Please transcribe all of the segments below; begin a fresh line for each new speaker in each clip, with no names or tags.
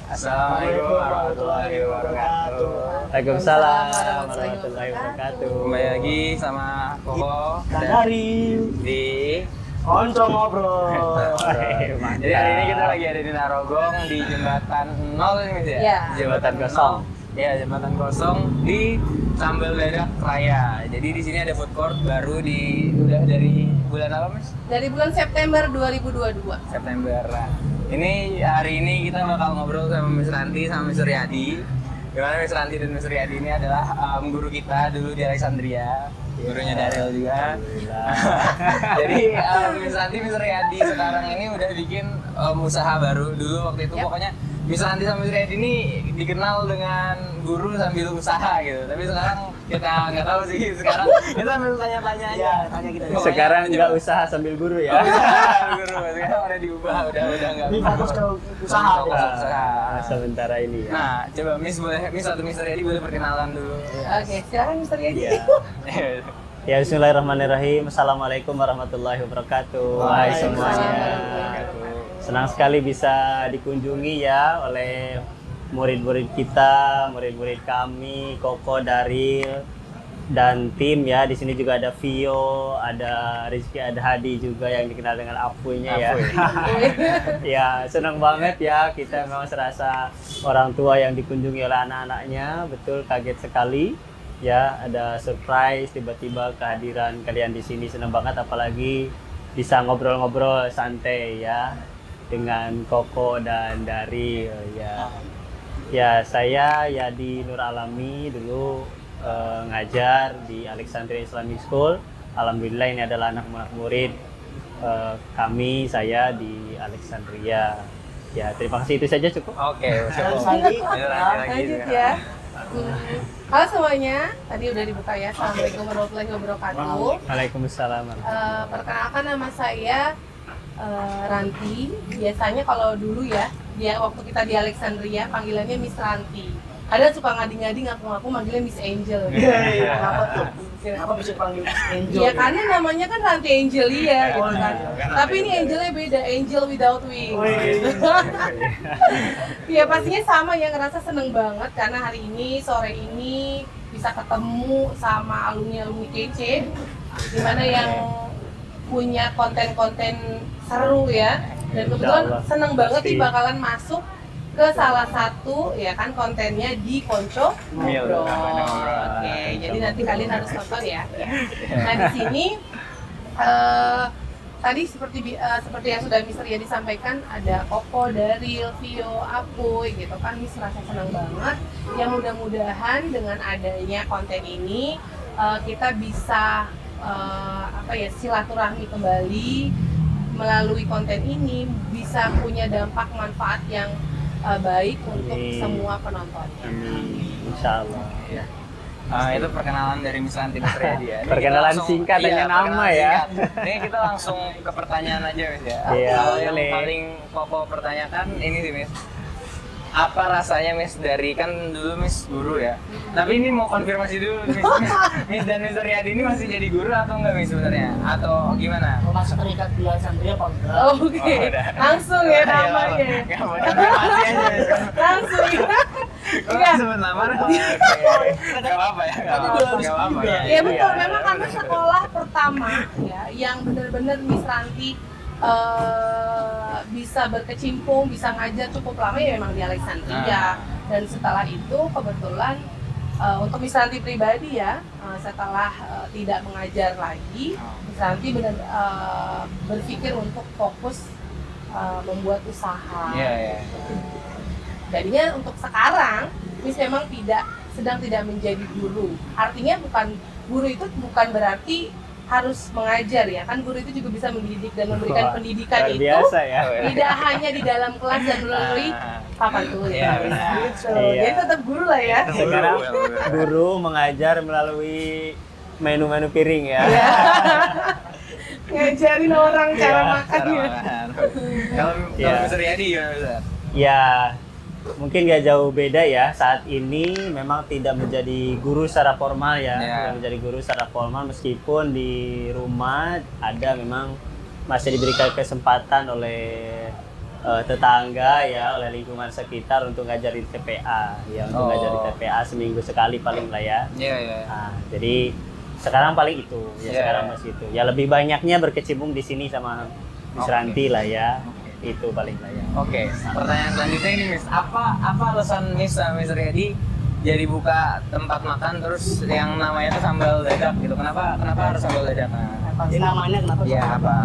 Assalamualaikum warahmatullahi wabarakatuh.
Waalaikumsalam warahmatullahi wabarakatuh.
Kembali lagi sama Koko
Dan dari
di
Konco Ngobrol.
Jadi hari ini kita lagi ada di Narogong di jembatan 0 ini Mas ya?
Iya.
Jembatan kosong.
Ya, jembatan kosong di Sambal Dadak Raya. Jadi di sini ada food court baru udah dari bulan apa Mas?
Dari bulan September 2022.
September. Nah, ini hari ini kita bakal ngobrol sama Miss Ranti sama Miss Riyadi. Gimana Miss Ranti dan Miss Riyadi ini adalah guru kita dulu di Alexandria, gurunya Daryl juga. Jadi Miss Ranti, Miss Riyadi sekarang ini udah bikin usaha baru. Dulu waktu itu pokoknya Miss Ranti sama Miss Riyadi ini dikenal dengan guru sambil usaha gitu. Tapi sekarang kita nggak tahu sih, sekarang kita sambil tanya-tanya aja.
Ya, tanya kita.
Pokoknya
Sekarang
coba-
nggak usaha sambil guru ya.
guru sekarang udah diubah, udah nggak.
Ini fokus ke usaha.
Fokus ke usaha.
Sementara ini ya.
Nah, coba Miss atau Miss Riyadi boleh perkenalan dulu.
Oke, silakan Mr. Yadi.
Iya. Ya, bismillahirrahmanirrahim. Assalamualaikum warahmatullahi wabarakatuh. Hai semuanya. Senang sekali bisa dikunjungi ya oleh murid-murid kita, murid-murid kami, Koko, Daryl, dan tim ya. Di sini juga ada Vio, ada Rizky, ada Hadi juga yang dikenal dengan Apunya ya. Ya, senang banget ya, kita memang serasa orang tua yang dikunjungi oleh anak-anaknya. Betul, kaget sekali ya, ada surprise tiba-tiba kehadiran kalian di sini. Senang banget, apalagi bisa ngobrol-ngobrol santai ya dengan Koko dan Daryl ya. Ya, saya Yadi Nur Alami, dulu ngajar di Alexandria Islamic School. Alhamdulillah ini adalah anak murid saya di Alexandria. Ya, terima kasih, itu saja cukup.
Oke, cukup.
Sandi.
Lanjut ya. Halo semuanya, tadi udah dibuka ya. Assalamualaikum warahmatullahi wabarakatuh.
Waalaikumsalam.
Perkenalkan nama saya Ranti. Biasanya kalau dulu ya, waktu kita di Alexandria panggilannya Miss Ranti. Ada suka ngadi-ngadi ngaku-ngaku manggilnya Miss Angel.
Iya. Kenapa tuh? Kenapa bisa panggil Angel?
Iya, karena namanya kan Ranti Angelia gitu kan.
iya.
Tapi ini Angelnya beda, Angel without wings.
Oh, iya.
Iya, pastinya sama ya, ngerasa seneng banget karena hari ini, sore ini bisa ketemu sama alumni-alumni kece, dimana yang punya konten-konten seru ya. Dan kebetulan
Insya Allah.
seneng banget
Pasti.
nih bakalan masuk ke salah satu ya kan kontennya di Konco Ngobrol. Oke, jadi nanti kalian harus nonton ya. Nah, di sini tadi seperti yang sudah Miss Ria disampaikan, ada Koko, Daryl, Vio, Apuy gitu kan. Miss merasa senang banget. Yang mudah-mudahan dengan adanya konten ini kita bisa silaturahmi kembali melalui konten ini, bisa punya dampak manfaat yang baik untuk
Amin.
semua penonton.
Amin. Insya Allah.
Itu perkenalan dari Miss Ranti Miss Riyadi ya. Ini
Perkenalan
kita
singkat dengan
perkenalan
nama ya.
singkat. Ini kita langsung ke pertanyaan aja Miss ya.
Iya,
Kalau yang
boleh.
paling Koko pertanyakan ini sih Miss. Apa rasanya Miss, dari kan dulu Miss guru ya. Tapi ini mau konfirmasi dulu Miss dan Miss Riyadi ini masih jadi guru atau enggak Miss sebenarnya? Atau gimana?
Mau masuk terikat di Alexandria apa enggak?
Oke,
udah.
langsung ya namanya.
Enggak mau konfirmasi aja Miss.
Langsung ya.
Kalau
Iya.
sebut nama enggak apa-apa ya. Enggak apa-apa ya.
Iya betul, memang karena sekolah pertama ya yang benar-benar Miss Ranti bisa berkecimpung, bisa ngajar cukup lama ya memang di Alexandria. Dan setelah itu kebetulan untuk Miss Ranti pribadi ya, setelah tidak mengajar lagi, Miss Ranti benar berpikir untuk fokus membuat usaha.
Iya, iya.
Jadinya untuk sekarang Miss memang sedang tidak menjadi guru. Artinya guru itu bukan berarti harus mengajar ya, kan guru itu juga bisa mendidik dan memberikan
Wah,
pendidikan
luar
itu
biasa ya.
tidak hanya di dalam kelas dan melalui papan tulis.
Iya, benar.
Gitu.
Iya.
Jadi tetap guru lah ya.
Sekarang guru mengajar melalui menu-menu piring ya.
Iya. Ngajarin orang cara
Iya,
makannya.
Kalau
Iya.
Miss Riyadi gimana Miss?
Ya, mungkin gak jauh beda ya. Saat ini memang tidak menjadi guru secara formal ya.
Ya.
Tidak menjadi guru secara formal, meskipun di rumah ada memang masih diberikan kesempatan oleh tetangga ya, oleh lingkungan sekitar untuk ngajarin TPA ya, untuk ngajarin TPA seminggu sekali paling lah ya.
Iya, iya.
Nah, jadi sekarang paling itu ya, sekarang masih itu. Ya lebih banyaknya berkecimpung di sini sama Miss Ranti lah ya. Itu paling lah ya.
Oke, pertanyaan selanjutnya ini Miss, apa alasan Miss sama Miss Riyadi jadi buka tempat makan terus yang namanya tuh sambal dadak gitu? Kenapa harus sambal dadak?
Pasti namanya kenapa?
Iya, apa?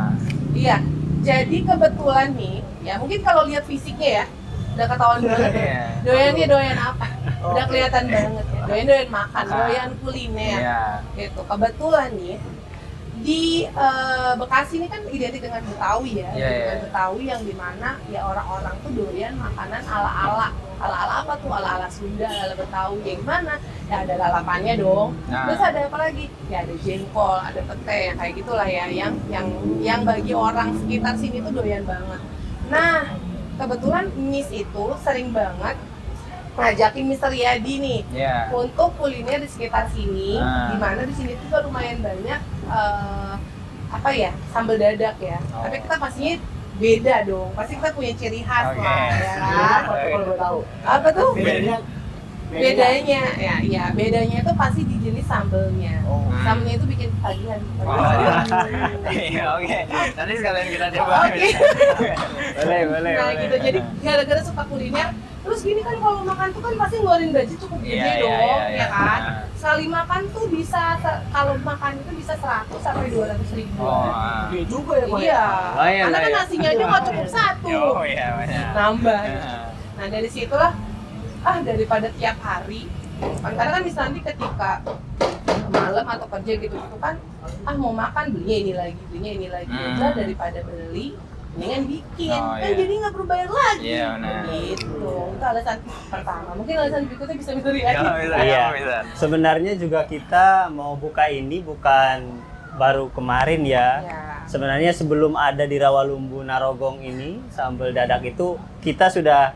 Iya, jadi kebetulan nih, ya mungkin kalau lihat fisiknya ya, udah ketahuan banget.
Iya.
Doyannya doyan apa? Udah kelihatan banget ya. Doyan makan, doyan kuliner.
Iya.
Gitu. Kebetulan nih di Bekasi ini kan identik dengan Betawi ya,
Iya, iya.
dengan Betawi yang dimana ya orang-orang tuh doyan makanan ala-ala apa tuh, ala-ala Sunda, ala Betawi, ya gimana? Ya ada lalapannya dong.
Nah.
Terus ada apa lagi? Ya ada jengkol, ada pete, yang kayak gitulah ya, yang bagi orang sekitar sini tuh doyan banget. Nah, kebetulan Miss itu sering banget ngajakin Mister Riyadi nih
Iya.
untuk kuliner di sekitar sini, di mana di sini tuh lumayan banyak apa ya, sambal dadak ya. Tapi kita pastinya beda dong, pasti kita punya ciri khas
Oke.
lah, ya kan?
Kalau gue tahu.
Apa tuh?
Bedanya.
Bedanya, ya bedanya itu pasti di jenis sambelnya. Sambelnya itu bikin ketagihan.
Iya, oke. Nanti sekalian kita coba.
Oke.
Boleh.
Nah gitu, jadi gara-gara suka kuliner, terus gini kan kalau makan tuh kan pasti ngeluarin budget cukup gede
Iya,
dong,
iya.
ya kan? Sekali makan tuh bisa, kalau makan itu bisa 100 sampai 200 ribu.
Iya juga ya, Pak.
Iya,
Lumayan
karena
lah
kan
ya.
nasinya aja nggak cukup satu,
Oh iya, banyak.
nambah. Nah dari situlah, daripada tiap hari, karena kan misalnya nanti ketika malam atau kerja gitu kan, mau makan belinya ini lagi, udah daripada beli, mendingan bikin,
Oh,
kan
iya.
jadi nggak perlu bayar lagi.
Iya, benar.
Gitu, itu alasan pertama. Mungkin alasan berikutnya bisa Mister Riyadi.
Iya.
Bisa.
Sebenarnya juga kita mau buka ini bukan baru kemarin ya.
Ya.
Sebenarnya sebelum ada di Rawalumbu Narogong ini, sambal dadak itu kita sudah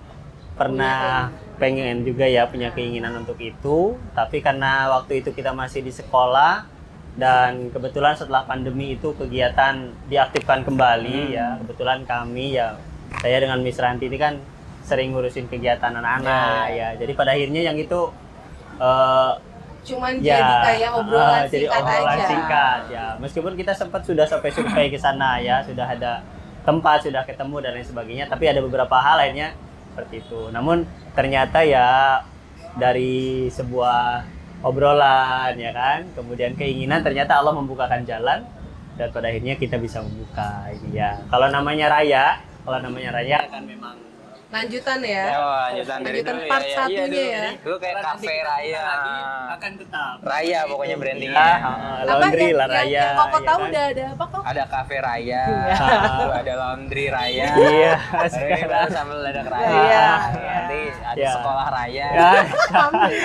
pernah pengen juga ya, punya keinginan untuk itu. Tapi karena waktu itu kita masih di sekolah dan kebetulan setelah pandemi itu kegiatan diaktifkan kembali ya. Kebetulan kami ya, saya dengan Miss Ranti ini kan sering ngurusin kegiatan anak-anak ya. Jadi pada akhirnya yang itu
Cuman
ya,
jadi kayak obrolan
jadi
singkat
obrolan
aja.
singkat ya. Meskipun kita sudah sampai survei ke sana ya, sudah ada tempat, sudah ketemu dan lain sebagainya, tapi ada beberapa hal lainnya seperti itu. Namun ternyata ya dari sebuah obrolan ya kan, kemudian keinginan, ternyata Allah membukakan jalan dan pada akhirnya kita bisa membuka ini ya. Kalau namanya Raya kan memang
Lanjutan ya.
Lanjutan dari
Lanjutan
dulu
part
ya.
satunya
Iya,
ya.
Dulu kayak kafe Raya.
akan tetap
Raya pokoknya brandingnya.
ya, laundry lah Raya.
Yang Koko
ya
tahu
kan?
udah ada apa kok?
Ada kafe Raya, lalu ada laundry Raya.
Iya,
Baru ini baru sambal dadak Raya.
Iya.
Nanti ada
Iya.
sekolah Raya.
Ya,
Amin.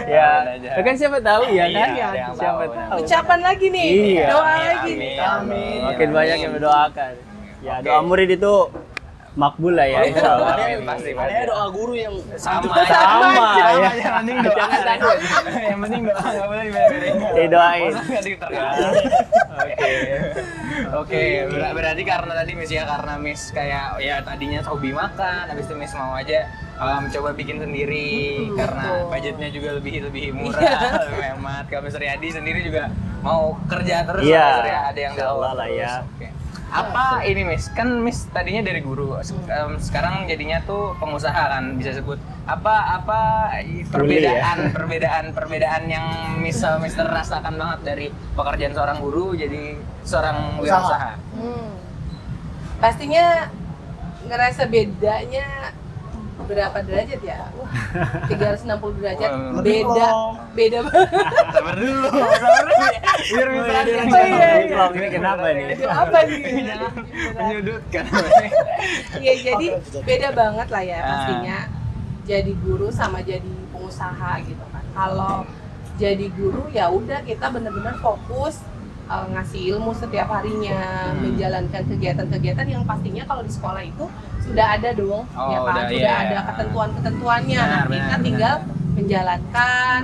ya.
aja.
Kan siapa tahu ya
Iya,
kan?
ada yang
Siapa
tahu.
tahu.
Ucapan lagi nih,
Iya.
doa
Amin,
lagi nih.
amin.
Makin banyak yang mendoakan. Ya,
Oke.
doa murid itu makbul lah ya, insya Allah.
Amin, pasti.
Ada doa guru yang
Sama
Sama,
aja.
ya.
Yang penting doa.
Jangan takut.
Yang penting doa, nggak boleh dibeda-bedain.
Didoain.
Nggak ditergantung. Oke, berarti karena tadi Miss ya, karena Miss kayak ya tadinya hobi makan, habis itu Miss mau aja coba bikin sendiri karena budgetnya juga lebih murah, lebih hemat. Kalau Miss Riyadi sendiri juga mau kerja terus,
Iya,
Miss Riyadi ada yang
insya
tahu
Allah lah
terus.
ya.
Oke. Apa ini Miss? Kan Miss tadinya dari guru, sekarang jadinya tuh pengusaha kan bisa sebut. Apa perbedaan yang Miss rasakan banget dari pekerjaan seorang guru jadi seorang wirausaha?
Pastinya ngerasa bedanya berapa derajat ya? Wah, 360 derajat.
Lebih
Beda banget.
Sabar dulu. Biar Miss Riyadi yang
Oh, iya, iya.
Kalau ini kenapa nih?
Aduh, apa nih?
menyudutkan.
Iya, jadi beda banget lah ya
Ah.
pastinya. Jadi guru sama jadi pengusaha gitu kan. Kalau jadi guru ya udah kita benar-benar fokus ngasih ilmu setiap harinya, menjalankan kegiatan-kegiatan yang pastinya kalau di sekolah itu sudah ada dong,
Oh,
ya kan?
udah,
Sudah
iya.
ada ketentuan-ketentuannya. Nah,
Benar,
kita
benar,
tinggal menjalankan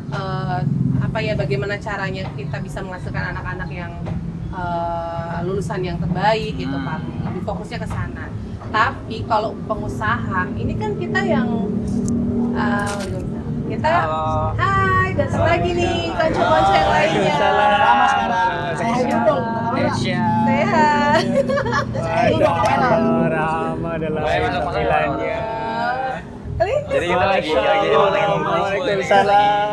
Hmm.
apa ya, bagaimana caranya kita bisa menghasilkan anak-anak yang lulusan yang terbaik gitu Pak, lebih fokusnya ke sana. Tapi kalau pengusaha ini kan kita yang kita hai datang lagi nih konco-konco yang lainnya.
Sama sekarang. Saya dulu.
Sehat.
Rama adalah
Boleh masuk, masuk.
panggilannya.
Jadi kita lagi
Waalaikumsalam.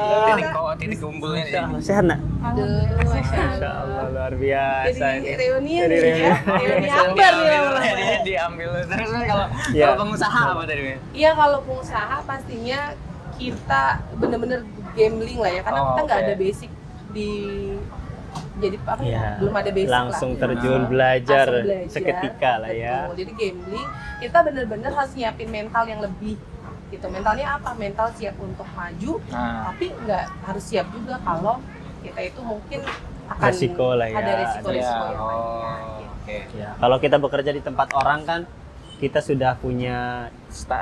titik kumpulnya di sini.
Sehat nak?
Aduh, Masya
Masya Allah luar biasa.
Jadi
ini.
reunian
Jadi
nih ya, reuni akbar nih lama-lama.
Diambil. Terus kalau
Iya.
pengusaha apa tadi?
Iya kalau pengusaha pastinya kita bener-bener gambling lah ya, karena
Oh,
kita nggak
oke.
ada basic di jadi apa
Iya.
belum ada basic
Langsung
lah.
terjun
Nah,
belajar
Langsung belajar.
seketika lah ya.
Betul. Jadi gambling kita bener-bener harus nyiapin mental yang lebih gitu. Mentalnya apa? Mental siap untuk maju,
Nah.
tapi nggak harus siap juga kalau kita itu mungkin akan
Resiko lah ya.
ada resiko-resiko
Ya,
yang lainnya.
oke.
Ya, kalau kita bekerja di tempat orang kan kita sudah punya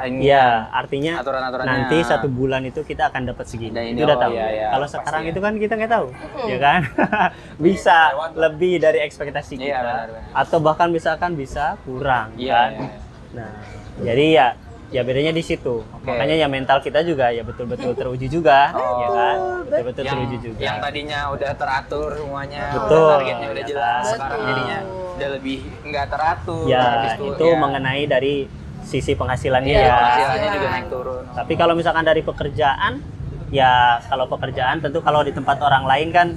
Ini
ya artinya
aturan-aturannya.
nanti 1 bulan itu kita akan dapat segini.
Dan ini,
Itu udah
oh,
tahu.
iya, iya,
Kalau
pasti
sekarang
ya.
itu kan kita nggak tahu, ya kan? Bisa lebih dari ekspektasi
Iya,
kita,
benar.
atau bahkan misalkan bisa kurang,
Iya,
kan?
iya.
Nah, jadi ya bedanya di situ.
Oke.
Makanya ya mental kita juga ya betul-betul teruji juga,
Oh.
ya kan? Betul-betul
yang,
teruji juga.
yang tadinya udah teratur semuanya,
Betul.
targetnya udah jelas,
Betul.
sekarang jadinya udah lebih nggak teratur.
Ya,
Habis
itu
ya,
mengenai dari sisi penghasilannya
iya,
ya.
penghasilannya juga naik turun.
Tapi kalau misalkan dari pekerjaan, ya kalau pekerjaan tentu kalau di tempat orang lain kan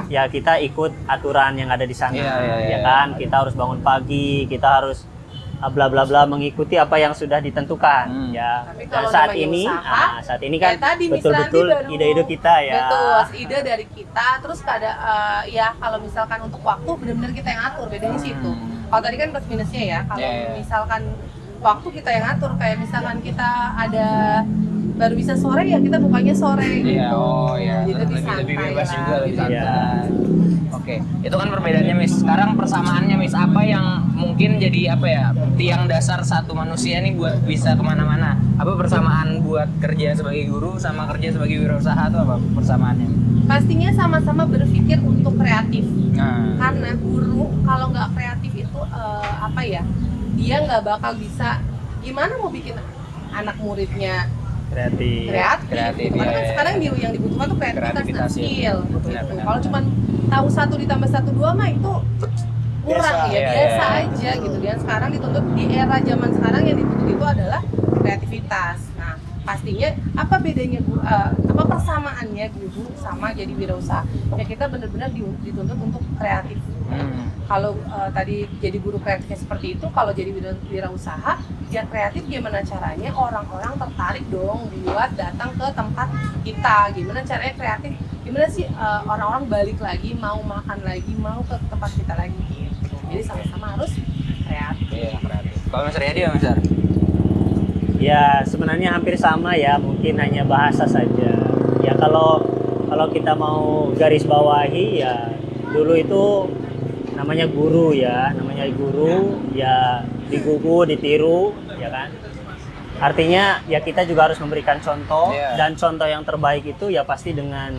ya kita ikut aturan yang ada di sana,
Iya, iya,
ya
iya.
kan? Kita harus bangun pagi, kita harus bla bla bla mengikuti apa yang sudah ditentukan, ya.
Tapi
Dan
kalau
saat
namanya
ini,
usaha,
saat ini kan
kayak tadi Miss
betul-betul
Ranti baru-
ide-ide kita ya.
Betul, ide dari kita. Terus ada ya kalau misalkan untuk waktu benar-benar kita yang atur, bedanya situ. Kalau tadi kan plus minusnya ya. Kalau
Iya, iya.
misalkan waktu kita yang atur, kayak misalkan kita ada baru bisa sore ya kita bukanya sore
Iya,
gitu.
oh iya.
Jadi lebih
Lebih
santai
bebas
lah,
juga, lebih
lebih
santai. Oke, itu kan perbedaannya Miss. Sekarang persamaannya Miss, apa yang mungkin jadi apa ya tiang dasar satu manusia nih buat bisa kemana-mana? Apa persamaan buat kerja sebagai guru sama kerja sebagai wirausaha itu apa persamaannya?
Pastinya sama-sama berpikir untuk kreatif.
Nah,
Karena guru kalau nggak kreatif itu apa ya, dia nggak bakal bisa gimana mau bikin anak muridnya
Kreatif.
kreatif. Karena kan
ya.
sekarang yang dibutuhkan tuh kreativitas dan
Kreativitas, ya.
skill gitu.
Benar-benar.
Kalau cuma tahu 1 ditambah 1 2 mah itu kurang
Biasa,
ya,
iya,
biasa
iya.
aja gitu. Dan sekarang dituntut di era zaman sekarang yang dituntut itu adalah kreativitas. Nah, pastinya apa bedanya apa persamaannya guru sama jadi wirausaha? Ya kita benar-benar dituntut untuk kreatif. Kalau tadi jadi guru kreatifnya seperti itu, kalau jadi wirausaha ya kreatif gimana caranya orang-orang tertarik dong buat datang ke tempat kita. Gimana caranya kreatif? Gimana sih orang-orang balik lagi, mau makan lagi, mau ke tempat kita lagi gitu. Jadi sama-sama harus kreatif.
Iya, kreatif. Kalau Mas Riyadi ya Mas Ar?
Ya sebenarnya hampir sama ya, mungkin hanya bahasa saja. Ya kalau kita mau garis bawahi ya dulu itu namanya guru ya, ya digugu, ditiru, ya kan. Artinya ya kita juga harus memberikan contoh,
Iya.
dan contoh yang terbaik itu ya pasti dengan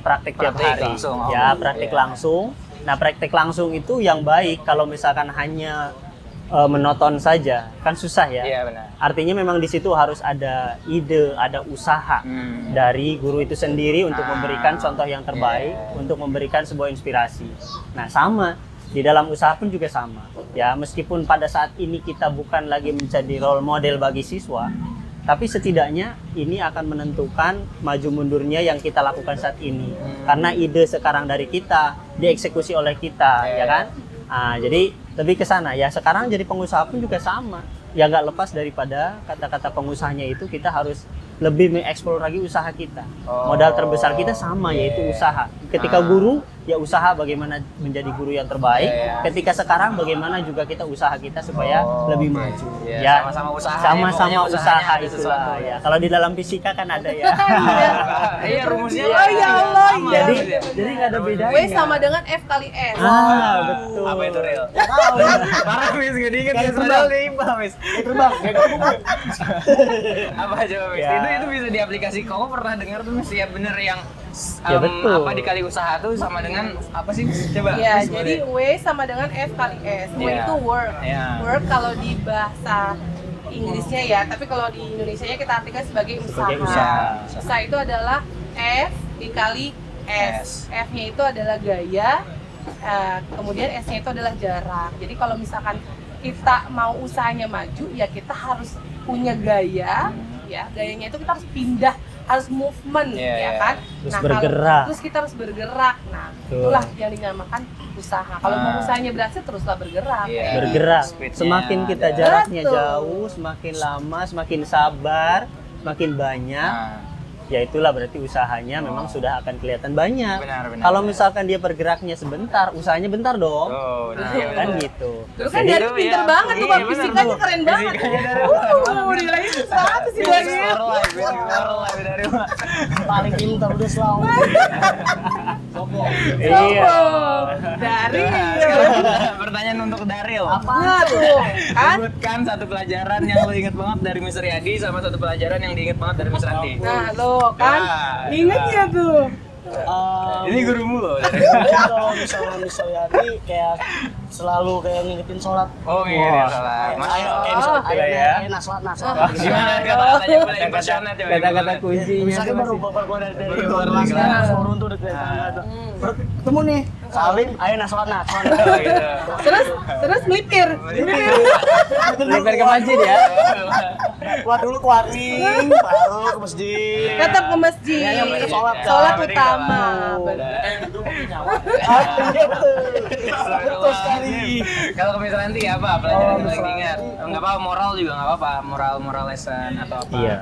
praktek tiap
Praktik
hari,
langsung,
ya
oh,
praktek
iya.
langsung. Nah praktek langsung itu yang baik. Kalau misalkan hanya menonton saja kan susah ya.
Iya benar.
Artinya memang di situ harus ada ide, ada usaha dari guru itu sendiri untuk memberikan contoh yang terbaik, untuk memberikan sebuah inspirasi. Nah, sama di dalam usaha pun juga sama. Ya, meskipun pada saat ini kita bukan lagi menjadi role model bagi siswa, tapi setidaknya ini akan menentukan maju mundurnya yang kita lakukan saat ini. Karena ide sekarang dari kita dieksekusi oleh kita, ya kan? Nah, jadi lebih ke sana ya. Sekarang jadi pengusaha pun juga sama. Ya nggak lepas daripada kata-kata pengusahanya itu kita harus lebih mengeksplor lagi usaha kita. Modal terbesar kita sama yaitu usaha. Ketika guru ya usaha bagaimana menjadi guru yang terbaik. Ketika sekarang bagaimana juga kita usaha kita supaya lebih maju. Ya,
sama-sama usaha.
sama-sama
ya, pokoknya
usaha
usahanya ada
itulah
sesuatu.
ya. Kalau di dalam fisika kan ada ya.
Iya, rumusnya.
Oh ya Allah, iya.
Jadi nggak ada bedanya.
W sama dengan F kali S.
Betul.
Apa itu real?
Tahu.
Parah Miss, gak diinget
Kayak
Miss,
itu,
padahal
Bang.
dia imbah Miss.
Itu bang,
Apa coba Miss?
Ya.
Itu bisa diaplikasi. Kamu pernah dengar tuh Miss ya bener yang
Ya, betul.
apa dikali usaha tuh sama dengan apa sih Miss? Coba.
Ya,
Miss,
jadi
boleh.
W sama dengan F kali S. W
Iya.
itu work.
Iya.
Work kalau di bahasa Inggrisnya ya, tapi kalau di Indonesianya kita artikan sebagai usaha.
Sebagai usaha.
Usaha itu adalah F dikali S. F-nya itu adalah gaya, kemudian S-nya itu adalah jarak. Jadi kalau misalkan kita mau usahanya maju, ya kita harus punya gaya, ya gayanya itu kita harus pindah, harus movement,
Iya,
ya
iya.
kan?
Terus
kalau-
bergerak.
terus kita harus bergerak. Nah,
Betul.
itulah yang dinamakan usaha. Kalau mau
Ah.
usahanya berhasil, teruslah bergerak.
Iya.
Bergerak.
Speednya
Semakin kita
ada.
jaraknya
Betul.
jauh, semakin lama, semakin sabar, semakin banyak.
Nah,
Ya itulah berarti usahanya memang sudah akan kelihatan banyak.
Benar.
Kalau misalkan dia bergeraknya sebentar, usahanya bentar dong.
Oh, nah,
Betul.
Kan gitu.
Lu kan
Jadi
dari
itu
pinter
ya,
banget tuh,
iya,
Bang.
bener
Fisikanya
tuh.
keren banget.
Fisikanya dari
Nilainya 100 sih dari
dari
paling pintar udah selalu.
Iya.
Dari
Pertanyaan untuk Daryl.
Nah tuh, kan?
Sebutkan satu pelajaran yang lo inget banget dari Mr. Yadi sama satu pelajaran yang diinget banget dari Mr. Ranti.
Nah, lo kan?
Nah,
Ingat ya tuh.
Ini gurumu loh.
Misalnya ini kayak selalu kayak ngingetin sholat.
Oh iya, salah.
Ayo, kayak
Oh,
misalnya
iya ya.
ayo naslat.
Gimana kata-katanya boleh impersonate coba.
Kata-kata kuncinya
Misalnya
tuh
baru
masih-
bapak gua dari
Baru
keluar
keluar
kelas
kelas.
kan, turun tuh udah kelihatan. Ketemu nih, salim, ayo naslat.
Oh, gitu.
Terus melipir.
Lempar ke masjid ya.
Keluar dulu ke warung, baru ke masjid.
Tetap ke masjid.
Ya, yang penting sholat.
Sholat
Yang penting
utama.
sholat.
Betul sekali.
Kalau ke Mr. Ranti apa pelajaran yang paling diingat? Enggak apa-apa, moral juga enggak apa-apa, moral lesson atau apa.
Iya.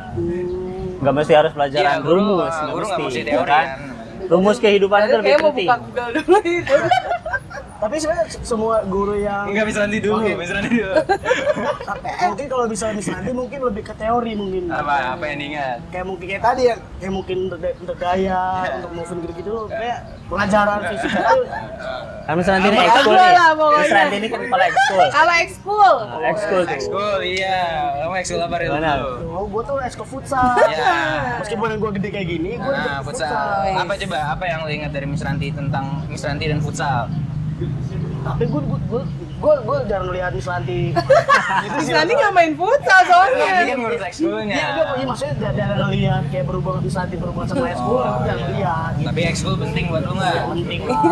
Nggak mesti harus pelajaran
Iya, guru,
rumus,
guru nggak mesti
ya
teori
kan?
kan.
Rumus kehidupan itu lebih
Kayak mau
penting.
buka Google dulu itu.
Tapi sebenarnya semua guru yang
Enggak Mr. Ranti dulu,
Oke.
Mr. Ranti dulu.
mungkin kalau misalnya nanti mungkin lebih ke teori mungkin.
Apa yang diingat?
Kayak mungkin kayak tadi ya, kayak mungkin untuk gaya, untuk movement gitu-gitu loh. Kayak pelajaran fisika tuh
Kan Mas Ranti ini
Apa
ekskul
aja
nih.
lah pokoknya.
Mas Ranti ini kan kepala ekskul.
Kalau ekskul.
Ekskul tuh.
Ekskul, iya. Kamu ekskul apa Ril?
Gimana?
oh, gue tuh esko futsal.
Iya.
Meskipun gue gede kayak gini, gue
Nah, futsal. Apa coba? Apa yang lo ingat dari Miss Ranti tentang Miss Ranti dan futsal?
tapi gue jarang lihat Miss Ranti.
Terus nanti nggak main futsal
Ranti
soalnya.
kan ngurus ekskulnya.
Iya, iya maksudnya jarang lihat kayak berhubungan Miss Ranti berhubungan sama eskul, gue jarang lihat. Gitu.
Tapi ekskul penting buat lo nggak?
Penting lah.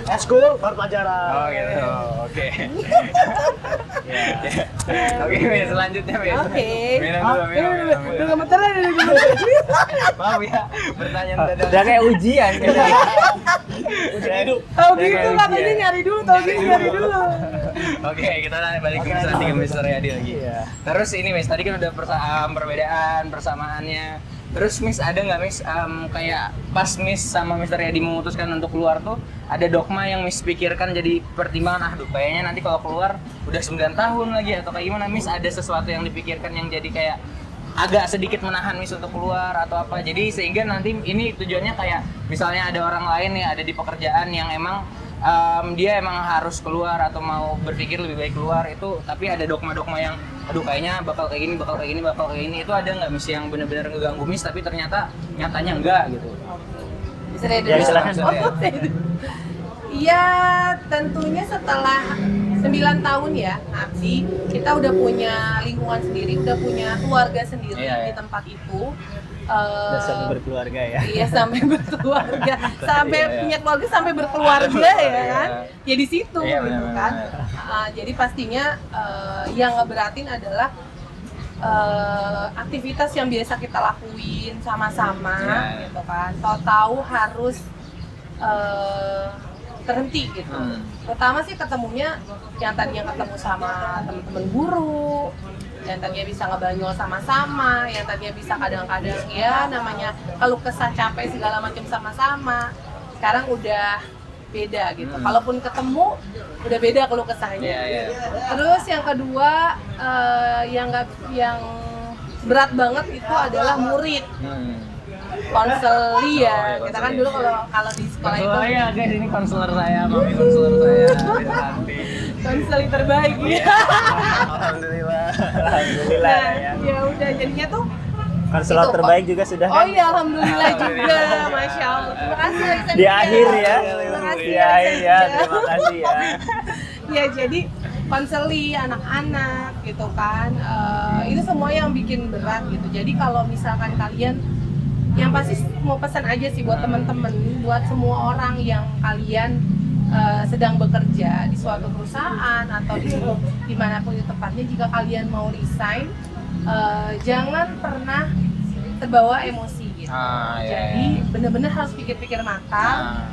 Eskul baru pelajaran.
Oh gitu, oke. Oke, Miss, selanjutnya Miss.
Oke.
Minum dulu, minum.
Udah gemeteran dulu.
Maaf ya, pertanyaan dadakan.
Udah kayak ujian kayaknya.
Tahu gitu katanya nyari dulu, tahu gitu nyari dulu.
Oke, kita balik ke Miss Ranti ke Mr. Yadi lagi.
Iya.
Terus ini Miss, tadi kan udah perbedaan, persamaannya. Terus Miss ada nggak Miss kayak pas Miss sama Mr. Yadi memutuskan untuk keluar tuh ada dogma yang Miss pikirkan jadi pertimbangan, aduh kayaknya nanti kalau keluar udah 9 tahun lagi atau kayak gimana Miss, ada sesuatu yang dipikirkan yang jadi kayak agak sedikit menahan Miss untuk keluar atau apa, jadi sehingga nanti ini tujuannya kayak misalnya ada orang lain nih ada di pekerjaan yang emang dia emang harus keluar atau mau berpikir lebih baik keluar itu, tapi ada dogma-dogma yang aduh kayaknya bakal kayak gini, itu ada nggak Miss yang benar-benar ngeganggu Miss tapi ternyata nyatanya enggak gitu?
Bisa dari
Ya,
dulu.
silakan.
Iya, tentunya setelah 9 tahun ya, Abdi, kita udah punya lingkungan sendiri, udah punya keluarga sendiri
Iya, iya.
di tempat itu.
Udah sampai berkeluarga ya.
Iya, sampai berkeluarga, sampai
Iya, iya.
punya keluarga, sampai berkeluarga ya kan? Ya di situ
Iya,
gitu
benar,
kan.
benar.
Jadi pastinya yang ngeberatin adalah aktivitas yang biasa kita lakuin sama-sama,
Iya.
gitu kan. Tahu-tahu harus terhenti gitu. Pertama sih ketemunya yang tadinya ketemu sama teman-teman guru, yang tadinya bisa ngebanyol sama-sama, yang tadinya bisa kadang-kadang ya namanya kalau kesah capek segala macam sama-sama. Sekarang udah beda gitu. Kalaupun ketemu udah beda keluh kesahnya.
Iya.
Terus yang kedua yang berat banget itu adalah murid. Konseli ya. Kita kan dulu kalau di sekolah itu
Konselor ya guys, ini konselor saya, mami konselor saya. Nanti.
konseli terbaik ya.
Alhamdulillah.
Alhamdulillah
Nah,
ya.
ya udah jadinya tuh
Konselor
itu,
terbaik juga sudah
oh
kan?
iya, alhamdulillah juga, masya Allah. Terima kasih Alexandria.
Di akhir ya.
Terima kasih
Di akhir ya,
Alexandria.
terima kasih ya.
Ya jadi konseli anak-anak gitu kan, itu semua yang bikin berat gitu. Jadi kalau misalkan kalian, yang pasti mau pesan aja sih buat teman-teman, buat semua orang yang kalian sedang bekerja di suatu perusahaan atau dimanapun itu tempatnya, jika kalian mau resign, jangan pernah terbawa emosi gitu. Jadi benar-benar harus pikir-pikir matang.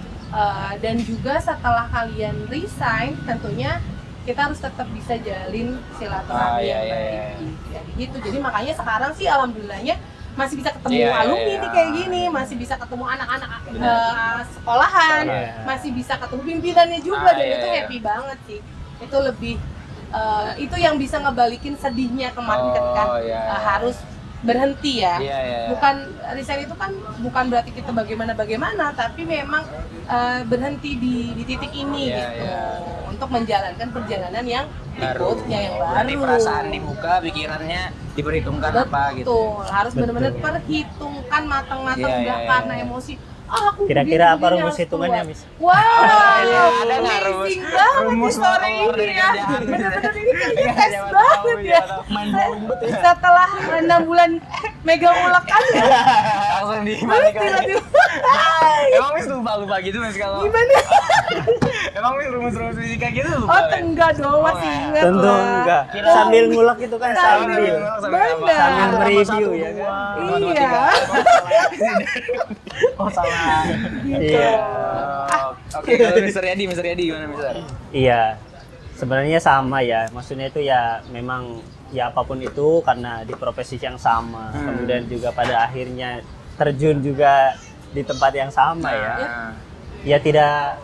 Dan juga setelah kalian resign, tentunya kita harus tetap bisa jalin silaturahmi yang baik. Jadi gitu. Jadi makanya sekarang sih alhamdulillahnya masih bisa ketemu alumni nih kayak gini, masih bisa ketemu anak-anak sekolahan, masih bisa ketemu pimpinannya juga, dan itu happy banget sih. Itu lebih itu yang bisa ngebalikin sedihnya kemarin ketika harus berhenti ya. Bukan resign itu kan bukan berarti kita bagaimana, tapi memang berhenti di titik ini gitu. Untuk menjalankan perjalanan yang berikutnya yang baru.
Berarti perasaan dibuka, pikirannya diperhitungkan apa gitu.
Betul, harus benar-benar perhitungkan matang-matang, nggak karena emosi. Aku
Kira-kira apa
begini,
rumus
harus
hitungannya,
keluar.
Miss?
Wow,
ada nggak
amazing banget
rumus
nih sore
motor
ini
dari
ya.
kerjaan?
Bener-bener ini kayaknya tes
Jangan
banget
tahu,
ya.
jangan
Setelah 6 bulan megang ulekan,
Langsung dibalik lagi.
tiba-tiba
Emang Miss lupa gitu Miss kalau
gimana?
Emang Miss rumus-rumus fisika gitu lupa?
Oh enggak dong, masih ingat
Tentu
lah.
enggak. Sambil ngulek itu kan sambil.
Benar.
Sambil mereview ya kan.
Iya.
Oh salah.
Iya.
Oke, kalau Mr. Yadi gimana Mr.?
Iya. Sebenarnya sama ya. Maksudnya itu ya memang ya apapun itu karena di profesi yang sama. Kemudian juga pada akhirnya terjun juga di tempat yang sama ya. Ya tidak,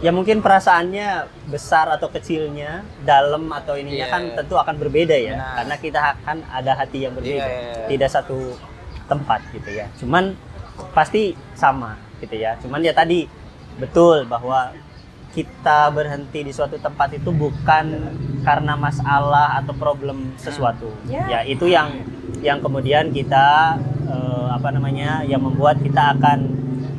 ya mungkin perasaannya besar atau kecilnya, dalam atau ininya kan tentu akan berbeda ya. Karena kita akan ada hati yang berbeda. Tidak satu tempat gitu ya. Cuman pasti sama gitu ya. Cuman ya tadi betul bahwa kita berhenti di suatu tempat itu bukan karena masalah atau problem sesuatu. Ya itu yang kemudian kita yang membuat kita akan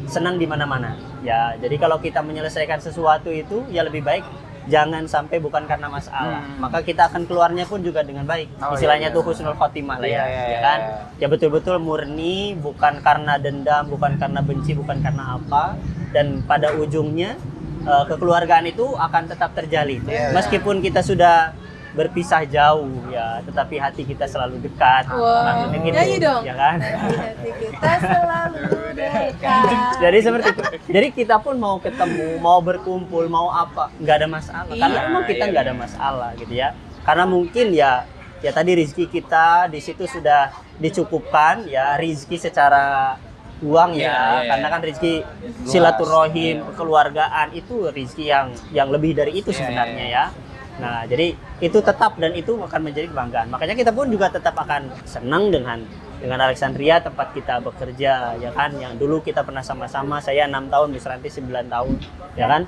senang di mana-mana. Ya, jadi kalau kita menyelesaikan sesuatu itu ya lebih baik jangan sampai bukan karena masalah. Maka kita akan keluarnya pun juga dengan baik. Istilahnya tuh husnul khotimah lah ya, ya kan? Ya betul-betul murni, bukan karena dendam, bukan karena benci, bukan karena apa. Dan pada ujungnya kekeluargaan itu akan tetap terjalin. Meskipun kita sudah berpisah jauh ya, tetapi hati kita selalu dekat.
Wow,
gitu,
nyanyi dong.
ya kan?
Hati kita selalu dekat.
Jadi seperti itu. Jadi kita pun mau ketemu, mau berkumpul, mau apa, nggak ada masalah. Karena memang kita nggak ada masalah gitu ya. Karena mungkin ya tadi rezeki kita di situ sudah dicukupkan ya, rezeki secara uang ya, karena kan rezeki silaturahim, kekeluargaan itu rezeki yang lebih dari itu sebenarnya ya. Nah, jadi itu tetap dan itu akan menjadi kebanggaan. Makanya kita pun juga tetap akan senang dengan Alexandria, tempat kita bekerja ya kan, yang dulu kita pernah sama-sama, saya 6 tahun, Miss Ranti 9 tahun ya kan.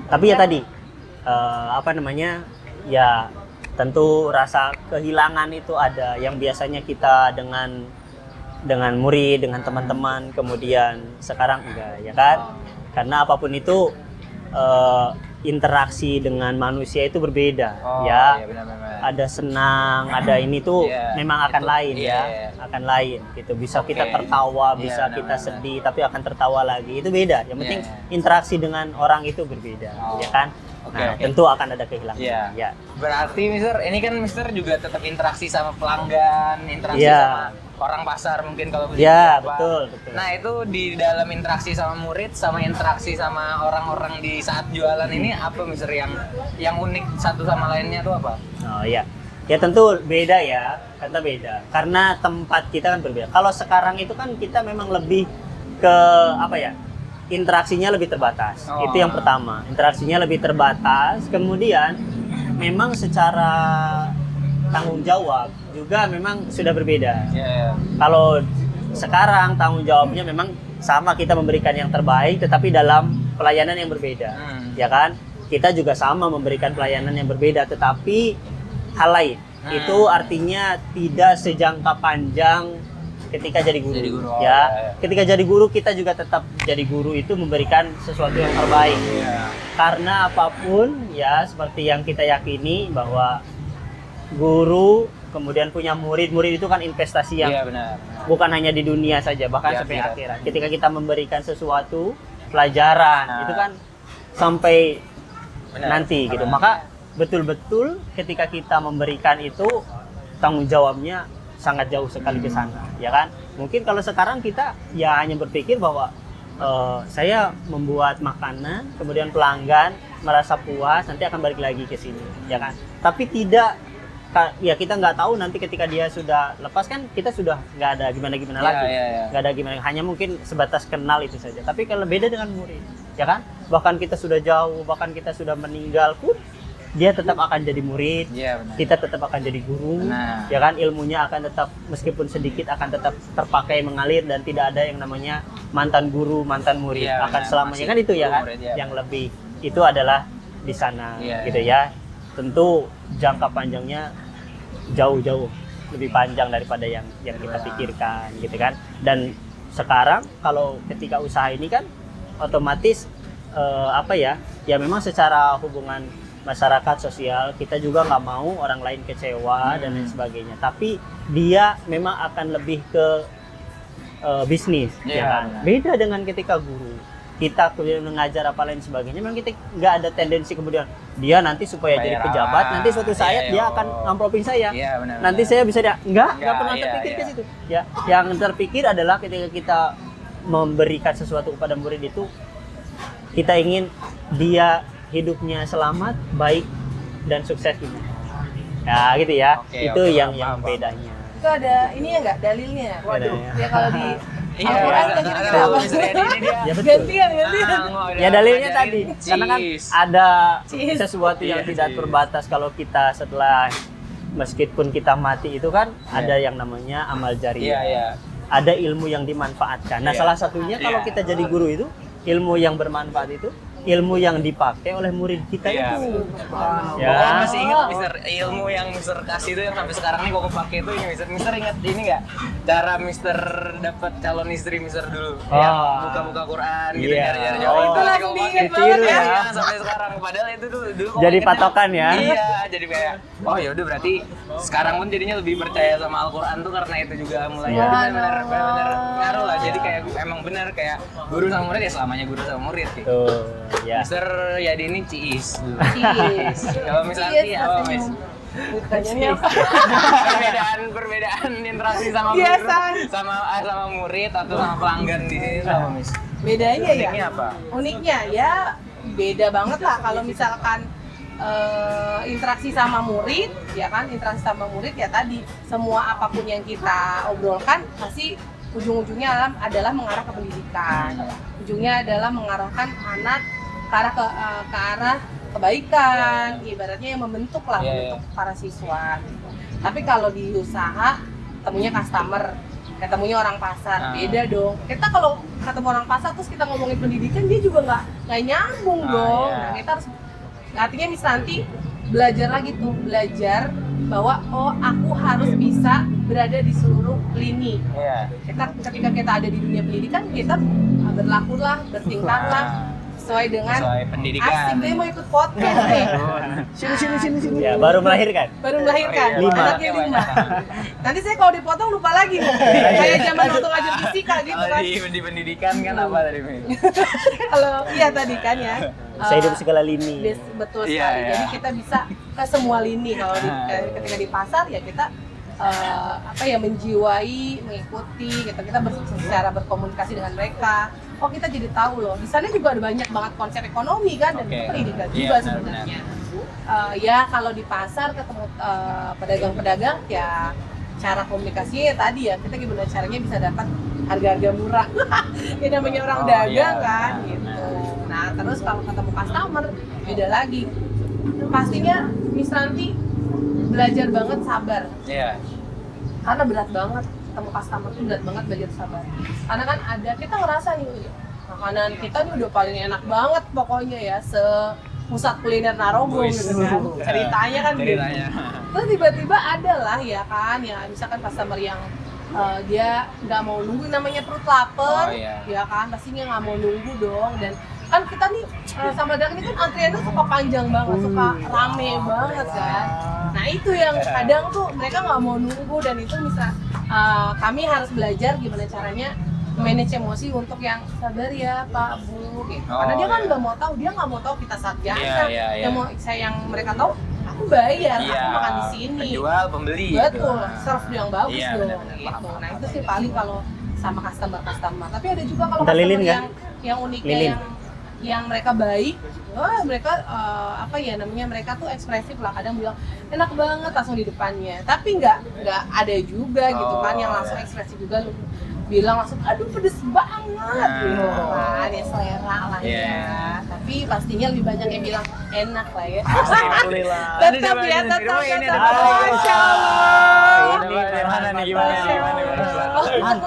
Tapi ya tadi ya tentu rasa kehilangan itu ada, yang biasanya kita dengan murid, dengan teman-teman, kemudian sekarang enggak ya kan. Karena apapun itu interaksi dengan manusia itu berbeda ya.
Benar.
Ada senang, ada ini tuh memang akan lain akan lain gitu. Bisa kita tertawa, bisa kita sedih, tapi akan tertawa lagi. Itu beda. Yang penting interaksi dengan orang itu berbeda, ya kan? Tentu akan ada kehilangan. Ya.
Berarti Mister, ini kan Mister juga tetap interaksi sama pelanggan, interaksi sama orang pasar mungkin kalau begitu.
Ya, betul.
Nah, itu di dalam interaksi sama murid, sama interaksi sama orang-orang di saat jualan ini apa Mister yang unik satu sama lainnya tuh apa?
Oh iya. Ya tentu beda ya, kata beda. Karena tempat kita kan berbeda. Kalau sekarang itu kan kita memang lebih ke interaksinya lebih terbatas.
Oh.
Itu yang pertama, interaksinya lebih terbatas. Kemudian memang secara tanggung jawab juga memang sudah berbeda.
Iya.
Kalau sekarang tanggung jawabnya memang sama, kita memberikan yang terbaik tetapi dalam pelayanan yang berbeda. Ya kan? Kita juga sama memberikan pelayanan yang berbeda tetapi hal lain. Itu artinya tidak sejangka panjang ketika jadi guru.
Jadi guru,
Ya. Ketika jadi guru kita juga tetap jadi guru itu memberikan sesuatu yang terbaik.
Iya.
Karena apapun ya seperti yang kita yakini bahwa guru kemudian punya murid itu kan investasi yang
Iya benar.
bukan hanya di dunia saja, bahkan
Di
sampai
akhirat.
akhirat. Ketika kita memberikan sesuatu pelajaran
Nah.
itu kan sampai
Benar.
nanti gitu.
Benar.
Maka betul-betul ketika kita memberikan itu tanggung jawabnya sangat jauh sekali ke sana, ya kan? Mungkin kalau sekarang kita ya hanya berpikir bahwa saya membuat makanan, kemudian pelanggan merasa puas, nanti akan balik lagi ke sini, ya kan? Tapi tidak, ya kita nggak tahu nanti ketika dia sudah lepas kan kita sudah nggak ada gimana-gimana
Iya,
lagi,
iya, iya.
nggak ada gimana, hanya mungkin sebatas kenal itu saja. Tapi kalau beda dengan murid, ya kan? Bahkan kita sudah jauh, bahkan kita sudah meninggal pun dia tetap akan jadi murid,
Iya benar.
kita tetap akan jadi guru,
Benar.
ya kan? Ilmunya akan tetap meskipun sedikit akan tetap terpakai mengalir dan tidak ada yang namanya mantan guru, mantan murid
Iya,
akan
benar.
selamanya
Masih
kan itu ya
guru,
kan?
murid, ya.
Yang lebih itu adalah di sana,
Iya,
gitu ya. Tentu jangka panjangnya jauh-jauh lebih panjang daripada yang kita
Benar.
pikirkan, gitu kan? Dan sekarang kalau ketika usaha ini kan otomatis apa ya? Ya memang secara hubungan masyarakat sosial kita juga nggak mau orang lain kecewa dan lain sebagainya, tapi dia memang akan lebih ke bisnis,
Iya,
ya kan?
benar.
Beda dengan ketika guru kita kemudian mengajar apa lain sebagainya, memang kita nggak ada tendensi kemudian dia nanti supaya jadi
Bayaran.
pejabat, nanti suatu saat
Iya,
dia
iya.
akan ngampropin saya,
Iya benar.
nanti saya bisa dia nggak pernah
iya,
terpikir ke
iya.
situ, ya. Yang terpikir adalah ketika kita memberikan sesuatu kepada murid itu kita ingin dia hidupnya selamat, baik dan sukses ini. Ya gitu ya.
Oke,
Itu
oke,
yang
paham, paham.
bedanya.
Itu ada ini ya nggak dalilnya?
Bedanya.
Ya kalau di
Iya,
Al-Quran
ada-
kira-kira
ada
apa?
Mr. Edi ini dia.
Ya betul.
Gantian.
Ya dalilnya tadi, karena kan
cheese.
ada
Cheese.
sesuatu yang
Iya,
tidak
cheese.
terbatas kalau kita setelah meskipun kita mati itu kan ada yang namanya amal
Iya,
jariah.
iya.
Ada ilmu yang dimanfaatkan. Nah,
Iya.
salah satunya kalau
Iya.
kita jadi guru itu ilmu yang bermanfaat itu ilmu yang dipakai oleh murid kita
Iya.
itu.
Pokoknya
Ya.
masih ingat Mister ilmu yang Mister kasih itu yang sampai sekarang nih kok kepake itu ini Mister ingat ini nggak cara Mister dapat calon istri Mister dulu yang buka-buka Quran gitu
Iya.
nyari-nyari
Oh.
itu
Itu
masih
langsung
kepake.
diingat
Ditiru
banget
ya.
ya.
Sampai sekarang padahal itu tuh dulu kok
Jadi
ingetnya-
patokan ya.
Iya jadi kayak oh yaudah berarti sekarang pun jadinya lebih percaya sama Al-Quran tuh karena itu juga mulai
Iya.
benar-benar ngaruh lah jadi kayak emang benar kayak guru sama murid ya selamanya guru sama murid gitu.
Tuh, ya.
Mister Yadi ini ciis.
Cheese.
Kalau misalnya
Cheese,
apa
masih
Miss?
Pertanyaannya apa?
perbedaan interaksi sama
Biasa.
guru, sama murid atau sama pelanggan di sini sama Miss.
Bedanya ya?
Uniknya apa?
Uniknya ya beda banget lah kalau misalkan interaksi sama murid, ya kan, interaksi sama murid ya tadi semua apapun yang kita obrolkan pasti ujung-ujungnya adalah mengarah ke pendidikan, ujungnya adalah mengarahkan anak ke arah kebaikan, ibaratnya yang membentuk lah,
Iya,
membentuk para siswa. Gitu. Tapi kalau di usaha temunya customer, ketemunya orang pasar, beda dong. Kita kalau ketemu orang pasar terus kita ngomongin pendidikan dia juga nggak nyambung dong.
Iya.
Nah, kita harus artinya nanti belajar lagi tuh, belajar bahwa oh aku harus bisa berada di seluruh lini.
Iya.
Ketika kita ada di dunia pendidikan kita berlakulah, bertingkahlah sesuai dengan
Sesuai pendidikan.
asik deh mau ikut podcast nih.
Sini.
Ya, baru melahirkan.
Baru melahirkan,
Oh, iya.
anaknya
Lima.
5. Nanti saya kalau dipotong lupa lagi nih. Kayak zaman waktu ngajar fisika gitu
Kalau
kan.
di pendidikan kan apa tadi Miss?
Kalau iya tadi kan ya.
Saya hidup segala lini.
Betul
Iya,
sekali.
iya.
Jadi kita bisa ke semua lini. Kalau ketika di pasar ya kita menjiwai, mengikuti, kita secara berkomunikasi dengan mereka. Oh kita jadi tahu loh. Di sana juga ada banyak banget konsep ekonomi kan dan
Oke.
itu pendidikan
Iya,
juga
benar,
sebenarnya. Ya kalau di pasar ketemu pedagang-pedagang ya cara komunikasinya ya tadi ya kita gimana caranya bisa dapat harga-harga murah. Ya namanya orang
Oh,
dagang
iya.
kan gitu. Nah terus kalau ketemu customer beda lagi. Pastinya Miss Ranti belajar banget sabar.
Iya.
Karena berat banget ketemu customer tuh berat banget belajar sabar. Karena kan ada kita ngerasa nih makanan kita nih udah paling enak banget pokoknya ya pusat kuliner Narogong
Wis.
gitu kan. Ceritanya kan gitu.
Ceritanya.
Terus tiba-tiba ada lah ya kan ya misalkan customer yang dia nggak mau nunggu namanya perut lapar,
Oh, iya.
ya kan pastinya nggak mau nunggu dong dan kan kita nih sama dagang ini kan antriannya suka panjang banget, suka rame banget kan. Nah itu yang kadang tuh mereka nggak mau nunggu dan itu bisa kami harus belajar gimana caranya manage emosi untuk yang sabar ya Pak Bu gitu. Karena dia kan
iya.
nggak mau tahu, dia nggak mau tahu kita saat jasa.
Iya.
Yang mereka tahu aku bayar,
Iya.
aku makan di sini.
Penjual, pembeli.
Betul,
gitu.
serve yang bagus
Iya,
dong
benar-benar.
gitu. Nah itu sih paling kalau sama customer. Tapi ada juga kalau
Minta lilin
customer
nggak?
yang uniknya
Lilin.
yang mereka baik, mereka apa ya namanya mereka tuh ekspresif lah. Kadang bilang enak banget langsung di depannya. Tapi nggak ada juga gitu kan yang langsung ekspresif juga bilang langsung aduh pedes banget gitu kan ya selera lah
Iya.
ya. Tapi pastinya lebih banyak yang bilang enak lah ya.
Alhamdulillah.
Tetap ya, tetap.
Ini ada
Masya Allah.
Gimana nih, gimana?
Han,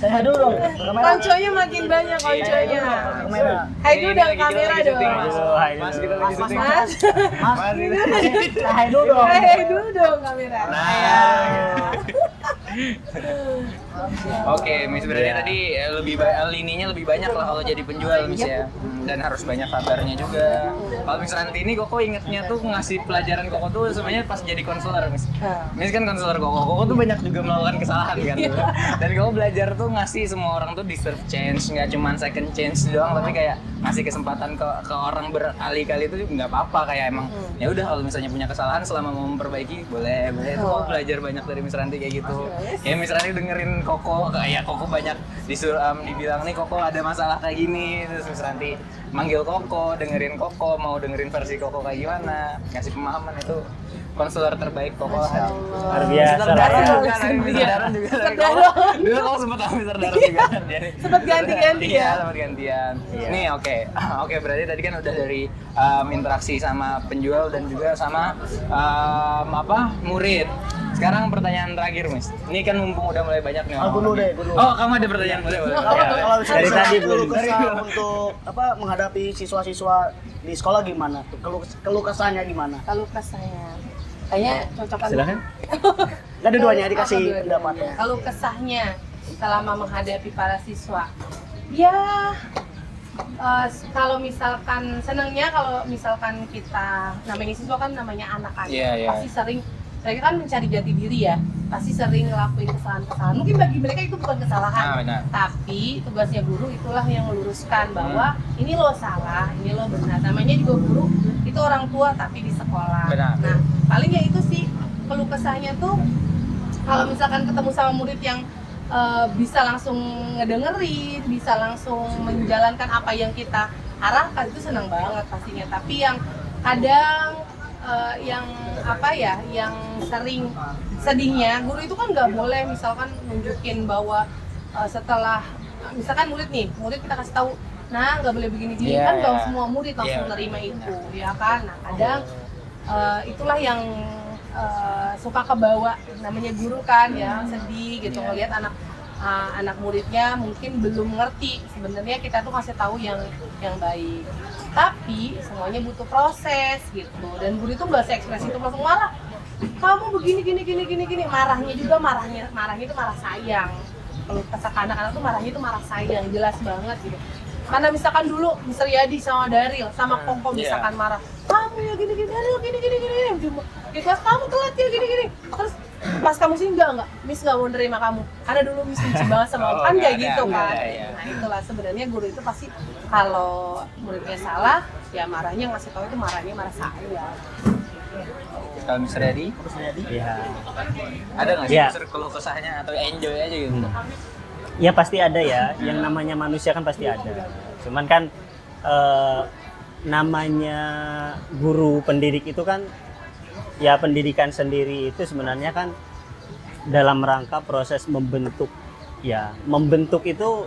saya dulu dong. Kamera.
Konconya makin banyak konconya.
Kamera.
Hai dulu dong kamera dong.
Hai dulu.
Mas, kita lagi
Mas,
syuting.
Mas.
Hai dulu dong.
Hai dulu dong kamera.
Oke, Miss berarti tadi lininya lebih banyak lah kalau jadi penjual Miss ya. Dan harus banyak sabarnya juga. Kalau Miss Ranti ini Koko ingetnya tuh ngasih pelajaran Koko tuh sebenarnya pas jadi konselor Miss. Miss kan konselor Koko. Koko tuh banyak juga melakukan kesalahan kan. Dan Koko belajar tuh ngasih semua orang tuh deserve chance, nggak cuma second chance doang, tapi kayak ngasih kesempatan ke orang berkali-kali itu nggak apa-apa kayak emang ya udah kalau misalnya punya kesalahan selama mau memperbaiki boleh itu Koko belajar banyak dari Miss Ranti kayak gitu. Ya Miss Ranti dengerin Koko kayak Koko banyak dibilang nih Koko ada masalah kayak gini, terus Miss Ranti manggil Koko, dengerin Koko, mau dengerin versi Koko kayak gimana, ngasih pemahaman itu konselor terbaik Koko.
Luar biasa lah
Darren
ya.
juga, Mister Darren juga. Dulu Koko sempat tahu Mister Darren juga. Jadi
Sempat ganti-gantian.
Iya, sempat gantian. Nih oke berarti tadi kan udah dari interaksi sama penjual dan juga sama murid. Sekarang pertanyaan terakhir, Miss. Ini kan mumpung udah mulai banyak nih.
Aku dulu deh, dulu.
Oh, kamu ada pertanyaan? Boleh.
Kalau
Dari tadi belum.
untuk menghadapi siswa-siswa di sekolah gimana? Tuh keluh kesahnya gimana?
Kalau kesahnya kayaknya cocokan.
Silakan.
Gak ada duanya dikasih
Dua-duanya.
pendapatnya.
Kalau kesahnya selama menghadapi para siswa, ya kalau misalkan senangnya kalau misalkan kita namanya siswa kan namanya anak-anak,
Iya.
pasti sering mereka kan mencari jati diri ya, pasti sering ngelakuin kesalahan-kesalahan. Mungkin bagi mereka itu bukan kesalahan,
benar.
tapi tugasnya guru itulah yang meluruskan bahwa ini lo salah, ini lo benar. Namanya juga guru itu orang tua tapi di sekolah.
Benar.
Nah, paling ya itu sih keluh kesahnya tuh kalau misalkan ketemu sama murid yang bisa langsung ngedengerin, bisa langsung menjalankan apa yang kita arahkan itu senang banget pastinya. Tapi yang kadang yang yang sering sedihnya guru itu kan nggak boleh misalkan nunjukin bahwa setelah misalkan murid kita kasih tahu nah nggak boleh begini kan nggak semua murid langsung nerima itu ya kan. Nah kadang itulah yang suka kebawa namanya guru kan ya sedih gitu ngelihat anak muridnya mungkin belum ngerti sebenarnya kita tuh kasih tahu yang baik, tapi semuanya butuh proses gitu. Dan guru itu nggak se-ekspresi itu langsung marah kamu begini gini marahnya itu marah sayang. Kalau kesah anak-anak tuh marahnya itu marah sayang jelas banget gitu. Karena misalkan dulu Mister Yadi sama Daril sama Koko misalkan marah kamu ya gini Daril gini di kelas kamu telat ya gini terus pas kamu sih enggak Miss nggak mau nerima kamu karena dulu Miss benci banget sama kamu kan kayak gitu kan. Nah itulah sebenarnya guru itu pasti kalau muridnya salah ya marahnya ngasih tahu itu marahnya marah sayang.
Kalau Mister Yadi,
Ya.
ada nggak sih
Iya.
Mister keluh kesahnya atau enjoy aja gitu?
Ya pasti ada ya, yang namanya manusia kan pasti ada. Cuman kan namanya guru pendidik itu kan ya pendidikan sendiri itu sebenarnya kan dalam rangka proses membentuk ya membentuk itu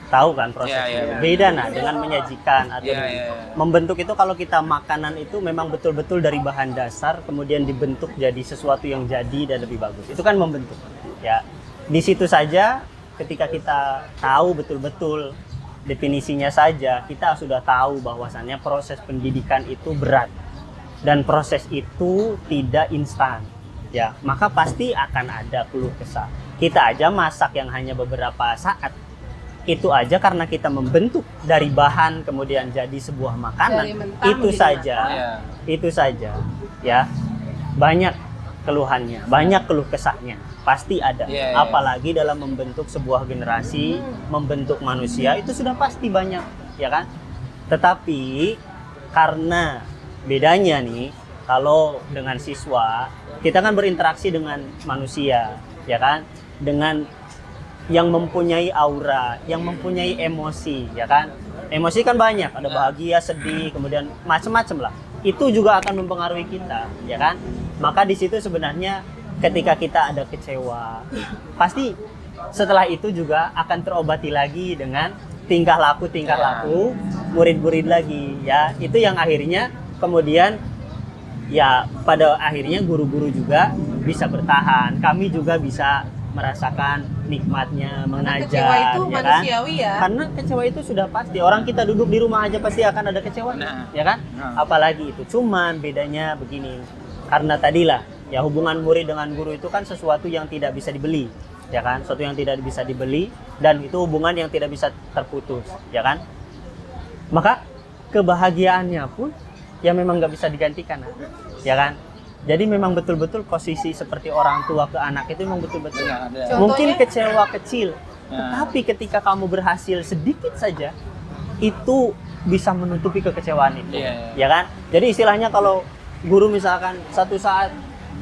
tahu kan prosesnya.
Iya, iya.
Beda dengan menyajikan atau
Iya, iya, iya.
membentuk itu kalau kita makanan itu memang betul-betul dari bahan dasar kemudian dibentuk jadi sesuatu yang jadi dan lebih bagus. Itu kan membentuk. Ya. Di situ saja ketika kita tahu betul-betul definisinya saja, kita sudah tahu bahwasannya proses pendidikan itu berat dan proses itu tidak instan. Ya, maka pasti akan ada keluh kesah. Kita aja masak yang hanya beberapa saat, itu aja karena kita membentuk dari bahan kemudian jadi sebuah makanan.
Dari mentah
Itu
menjadi
saja,
matang.
Iya.
itu saja. Ya, banyak keluhannya, banyak keluh kesahnya, pasti ada.
Iya, iya.
Apalagi dalam membentuk sebuah generasi, membentuk manusia itu sudah pasti banyak, ya kan? Tetapi karena bedanya nih, kalau dengan siswa kita kan berinteraksi dengan manusia, ya kan? Dengan yang mempunyai aura, yang mempunyai emosi, ya kan? Emosi kan banyak, ada bahagia, sedih, kemudian macam-macam lah. Itu juga akan mempengaruhi kita, ya kan? Maka di situ sebenarnya ketika kita ada kecewa, pasti setelah itu juga akan terobati lagi dengan tingkah laku murid-murid lagi, ya. Itu yang akhirnya kemudian ya pada akhirnya guru-guru juga bisa bertahan. Kami juga bisa merasakan nikmatnya mengajar,
Kecewa itu
ya kan?
manusiawi ya.
Karena kecewa itu sudah pasti. Orang kita duduk di rumah aja pasti akan ada kecewa,
Nah.
ya kan?
Nah.
Apalagi itu. Cuman bedanya begini. Karena tadilah ya hubungan murid dengan guru itu kan sesuatu yang tidak bisa dibeli, ya kan? Sesuatu yang tidak bisa dibeli dan itu hubungan yang tidak bisa terputus, ya kan? Maka kebahagiaannya pun ya memang nggak bisa digantikan, ya kan? Jadi memang betul-betul posisi seperti orang tua ke anak itu memang betul-betul.
Iya, ada.
Mungkin
Contohnya?
kecewa kecil,
Nah.
tetapi ketika kamu berhasil sedikit saja, itu bisa menutupi kekecewaan itu,
Iya,
ya kan? Jadi istilahnya kalau guru misalkan satu saat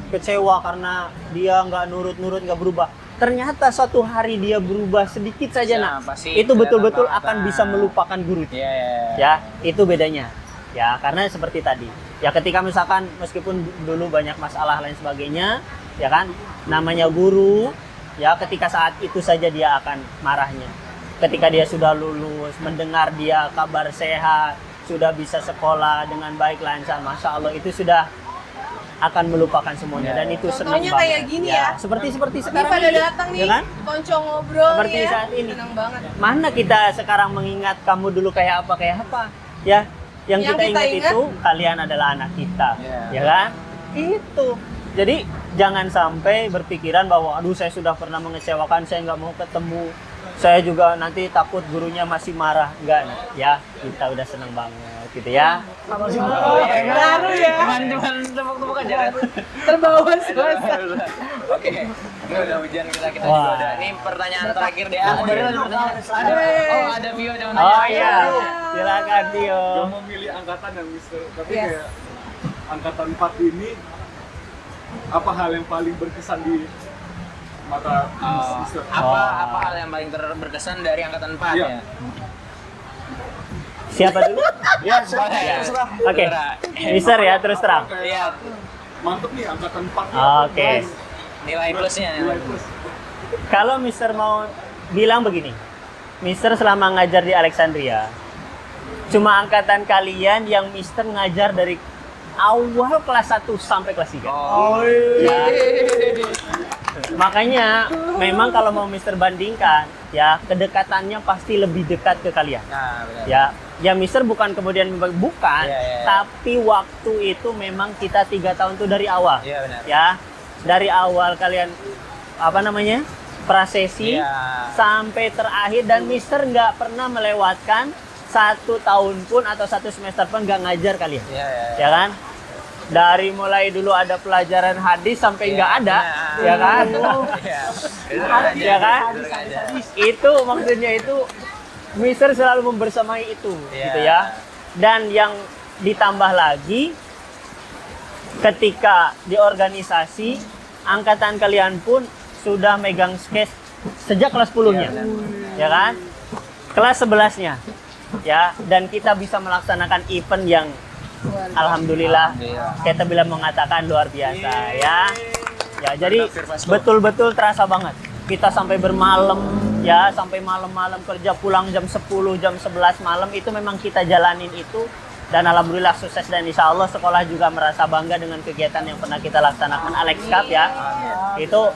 kecewa karena dia nggak nurut-nurut, nggak berubah, ternyata suatu hari dia berubah sedikit saja,
Nah,
nah,
pasti
itu betul-betul
kelihatan
akan
banget.
bisa melupakan guru.
Iya, iya.
Ya, itu bedanya. Ya, karena seperti tadi. Ya, ketika misalkan meskipun dulu banyak masalah lain sebagainya, ya kan, namanya guru, ya ketika saat itu saja dia akan marahnya. Ketika dia sudah lulus, mendengar dia kabar sehat, sudah bisa sekolah dengan baik lancar, masya Allah, itu sudah akan melupakan semuanya dan itu senang
Contohnya
banget.
kayak gini ya.
Seperti
Ini
sekarang
pada
ini,
datang nih,
ya kan?
konco ngobrol
Seperti
nih ya.
saat ini.
Senang banget.
Mana kita sekarang mengingat kamu dulu kayak apa, ya? Yang
Yang
kita
kita
ingat
ingat,
itu kalian adalah anak kita,
Iya.
ya kan? Itu. Jadi jangan sampai berpikiran bahwa aduh saya sudah pernah mengecewakan, saya nggak mau ketemu, saya juga nanti takut gurunya masih marah, enggak, ya kita udah seneng banget, gitu ya.
Baru ya.
Cuman tepuk-tepuk aja kan.
Terbawa suasana.
Oke. Ini udah hujan kita
Wah.
juga udah. Ini pertanyaan terakhir deh. Ada pertanyaan. Oh, ada Vio yang nanya.
Oh iya, silakan Tio.
Gak mau milih angkatan yang Mister, tapi
Yes.
kayak angkatan 4 ini apa hal yang paling berkesan di mata Mister?
Apa hal yang paling berkesan dari angkatan 4
Iya.
ya?
Siapa dulu?
Ya,
Boleh.
terserah.
Oke, Mister ya terus terang.
Iya.
Mantep nih angkatan 4
Oke.
Nilai plusnya.
Nilai plus.
Kalau Mister mau bilang begini, Mister selama ngajar di Alexandria, cuma angkatan kalian yang Mister ngajar dari awal kelas 1 sampai kelas 3.
Oh.
Ya. Makanya memang kalau mau Mister bandingkan, ya kedekatannya pasti lebih dekat ke kalian.
Nah, benar.
Ya Mister bukan kemudian bukan,
Iya, iya.
tapi waktu itu memang kita 3 tahun tuh dari awal.
Iya, benar.
Ya, dari awal kalian apa namanya prasesi
Iya.
sampai terakhir dan Mister nggak pernah melewatkan 1 tahun pun atau 1 semester pun nggak ngajar kalian,
Iya, iya.
ya kan? Dari mulai dulu ada pelajaran hadis sampai nggak ada, ya kan?
Iya.
Ya kan? Itu maksudnya itu Mister selalu membersamai itu,
Iya.
gitu ya. Dan yang ditambah lagi ketika di organisasi angkatan kalian pun sudah megang sketch sejak kelas 10-nya. Ya kan? Kelas 11-nya. Ya, dan kita bisa melaksanakan event yang alhamdulillah kita bila mengatakan luar biasa ya. Ya, jadi betul-betul terasa banget. kita sampai bermalam ya, sampai malam-malam kerja, pulang jam 10, jam 11 malam, itu memang kita jalanin itu. Dan alhamdulillah sukses, dan insya Allah sekolah juga merasa bangga dengan kegiatan yang pernah kita laksanakan Alex Cup ya. Itu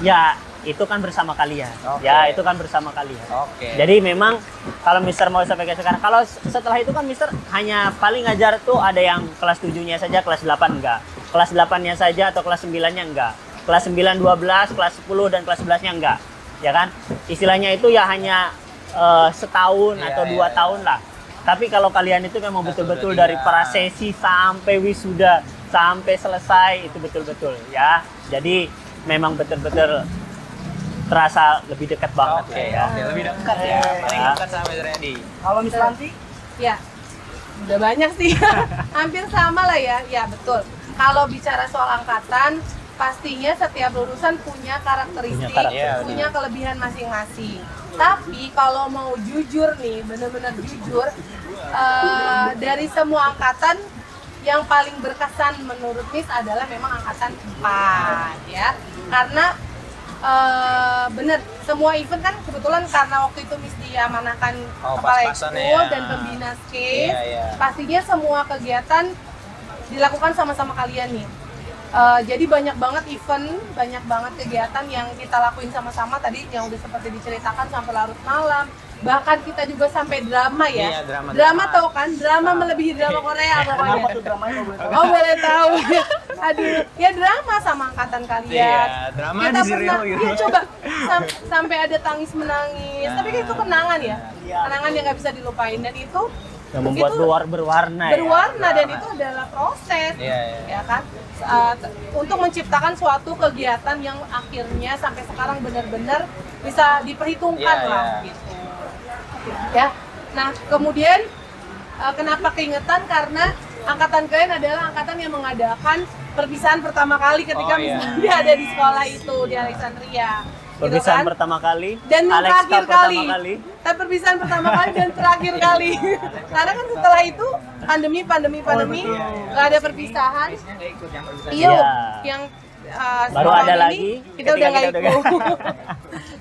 ya, itu kan bersama kalian. Ya, itu kan bersama kalian. Jadi memang kalau Mister mau sampaikan sekarang, kalau setelah itu kan Mister hanya paling ngajar tuh ada yang kelas 7-nya saja, kelas 8 enggak. Kelas 8-nya saja atau kelas 9-nya enggak. Kelas 9, 12, kelas 10 dan kelas 11-nya enggak. Ya kan? Istilahnya itu ya hanya setahun atau 2 tahun lah. Tapi kalau kalian itu memang betul-betul dari prasesi sampai wisuda sampai selesai itu betul-betul ya. Jadi memang betul-betul terasa lebih dekat banget ya.
Lebih dekat ya. Paling dekat sama Miss Riyadi.
Kalau Miss Ranti?
Ya, udah banyak sih. Hampir sama lah ya. Ya, betul. Kalau bicara soal angkatan, pastinya setiap lulusan punya karakteristik, punya kelebihan masing-masing. Tapi kalau mau jujur nih, benar-benar jujur, dari semua angkatan yang paling berkesan menurut Miss adalah memang angkatan 4 ya. Karena bener, semua event kan kebetulan karena waktu itu Miss diamanahkan kepala ekskul dan pembina skate, pastinya semua kegiatan dilakukan sama-sama kalian nih. Jadi banyak banget event, banyak banget kegiatan yang kita lakuin sama-sama tadi yang udah seperti diceritakan sampai larut malam. Bahkan kita juga sampai drama ya.
Iya,
drama tau kan? Drama melebihi drama Korea pokoknya.
Apa tuh dramanya?
Oh boleh tahu. Aduh, ya drama sama angkatan kalian.
Iya, drama
Kita
di serial
pernah,
gitu.
iya coba sampai ada tangis menangis. Tapi kan itu kenangan ya, kenangan yang nggak bisa dilupain dan itu
Yang membuat
itu
berwarna ya.
berwarna dan itu adalah proses, ya kan? Untuk menciptakan suatu kegiatan yang akhirnya sampai sekarang benar-benar bisa diperhitungkan lah gitu. Ya. Nah, kemudian kenapa keingetan? Karena angkatan kalian adalah angkatan yang mengadakan perpisahan pertama kali ketika misalnya ada di sekolah itu di Alexandria.
Perpisahan
gitu kan?
pertama kali
Dan yang
Alex
terakhir
Cup pertama
kali. Tapi perpisahan pertama kali dan terakhir kali. Karena kan setelah itu pandemi, nggak ada perpisahan. Iya, yang
baru
tahun
ada
ini
lagi
kita udah nggak ikut.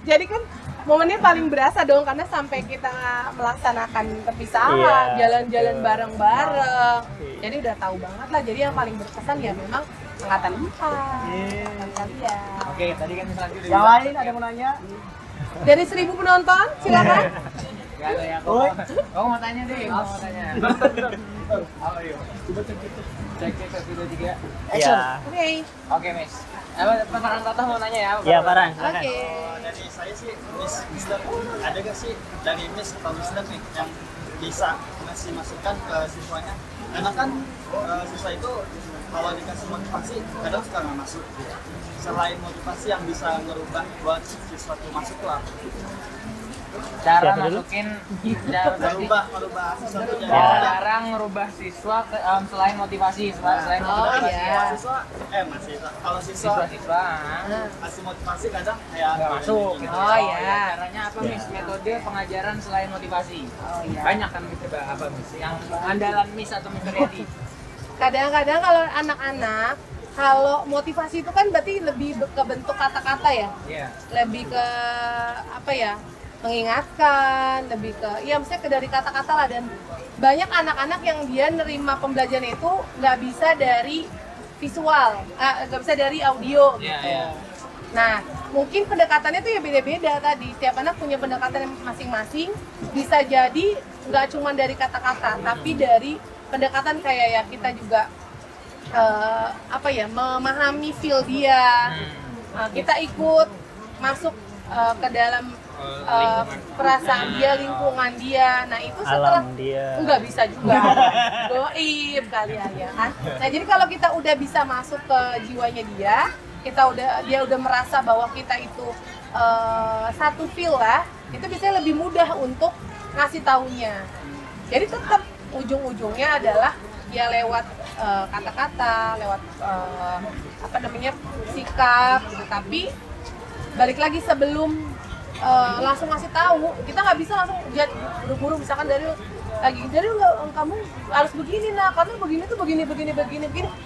Jadi kan momennya paling berasa dong karena sampai kita melaksanakan perpisahan, jalan-jalan bareng-bareng. Jadi udah tahu banget lah. Jadi yang paling berkesan ya memang angkatan 4. Angkatan kalian.
Oke, tadi kan misalnya
Yang lain ada yang mau nanya?
Dari 1.000 penonton, silakan.
Gak ada ya. Kamu mau tanya deh, kamu mau tanya. Apa yuk? Coba cek 3.
ya.
Oke.
Miss. Apa Farhan Tata mau nanya ya?
Ya, Farhan, silakan.
Oke.
Dari saya sih, Mister, ada gak sih dari Miss atau Mister nih yang bisa ngasih masukan ke siswanya? Karena kan siswa itu kalau dikasih motivasi kadang suka nggak masuk. Selain motivasi yang bisa ngerubah buat siswa itu masuk lah.
Cara
Siapa dulu?
masukin
Merubah siswa itu jadi
cara ngerubah siswa selain motivasi, selain motivasi
iya.
ya.
mahasiswa. Kalau siswa
Siswa
kasih motivasi kadang kayak
nggak masuk gitu.
Oh, iya.
Caranya apa Miss? Metode pengajaran selain motivasi.
Oh, iya.
Banyak kan Miss, coba apa Miss? Yang andalan Miss atau Miss Riyadi?
Kadang-kadang kalau anak-anak, kalau motivasi itu kan berarti lebih ke bentuk kata-kata ya,
Iya.
lebih ke apa ya, mengingatkan, lebih ke, ya misalnya ke dari kata-kata lah. Dan banyak anak-anak yang dia nerima pembelajaran itu nggak bisa dari visual, nggak bisa dari audio gitu.
Iya.
Nah, mungkin pendekatannya tuh ya beda-beda tadi. Setiap anak punya pendekatan masing-masing. Bisa jadi nggak cuma dari kata-kata, tapi dari pendekatan kayak ya kita juga apa ya, memahami feel dia. Kita ikut masuk ke dalam perasaan dia, lingkungan dia. Nah, itu setelah
Alam dia.
nggak bisa juga goib kalian ya kan. Nah, jadi kalau kita udah bisa masuk ke jiwanya dia, dia udah merasa bahwa kita itu satu feel lah, itu biasanya lebih mudah untuk ngasih taunya. Jadi tetap ujung-ujungnya adalah ya lewat kata-kata, lewat apa namanya, sikap gitu. Tapi balik lagi sebelum langsung ngasih tahu, kita nggak bisa langsung buru-buru misalkan dari lagi jadi kamu harus begini karena begini tuh begini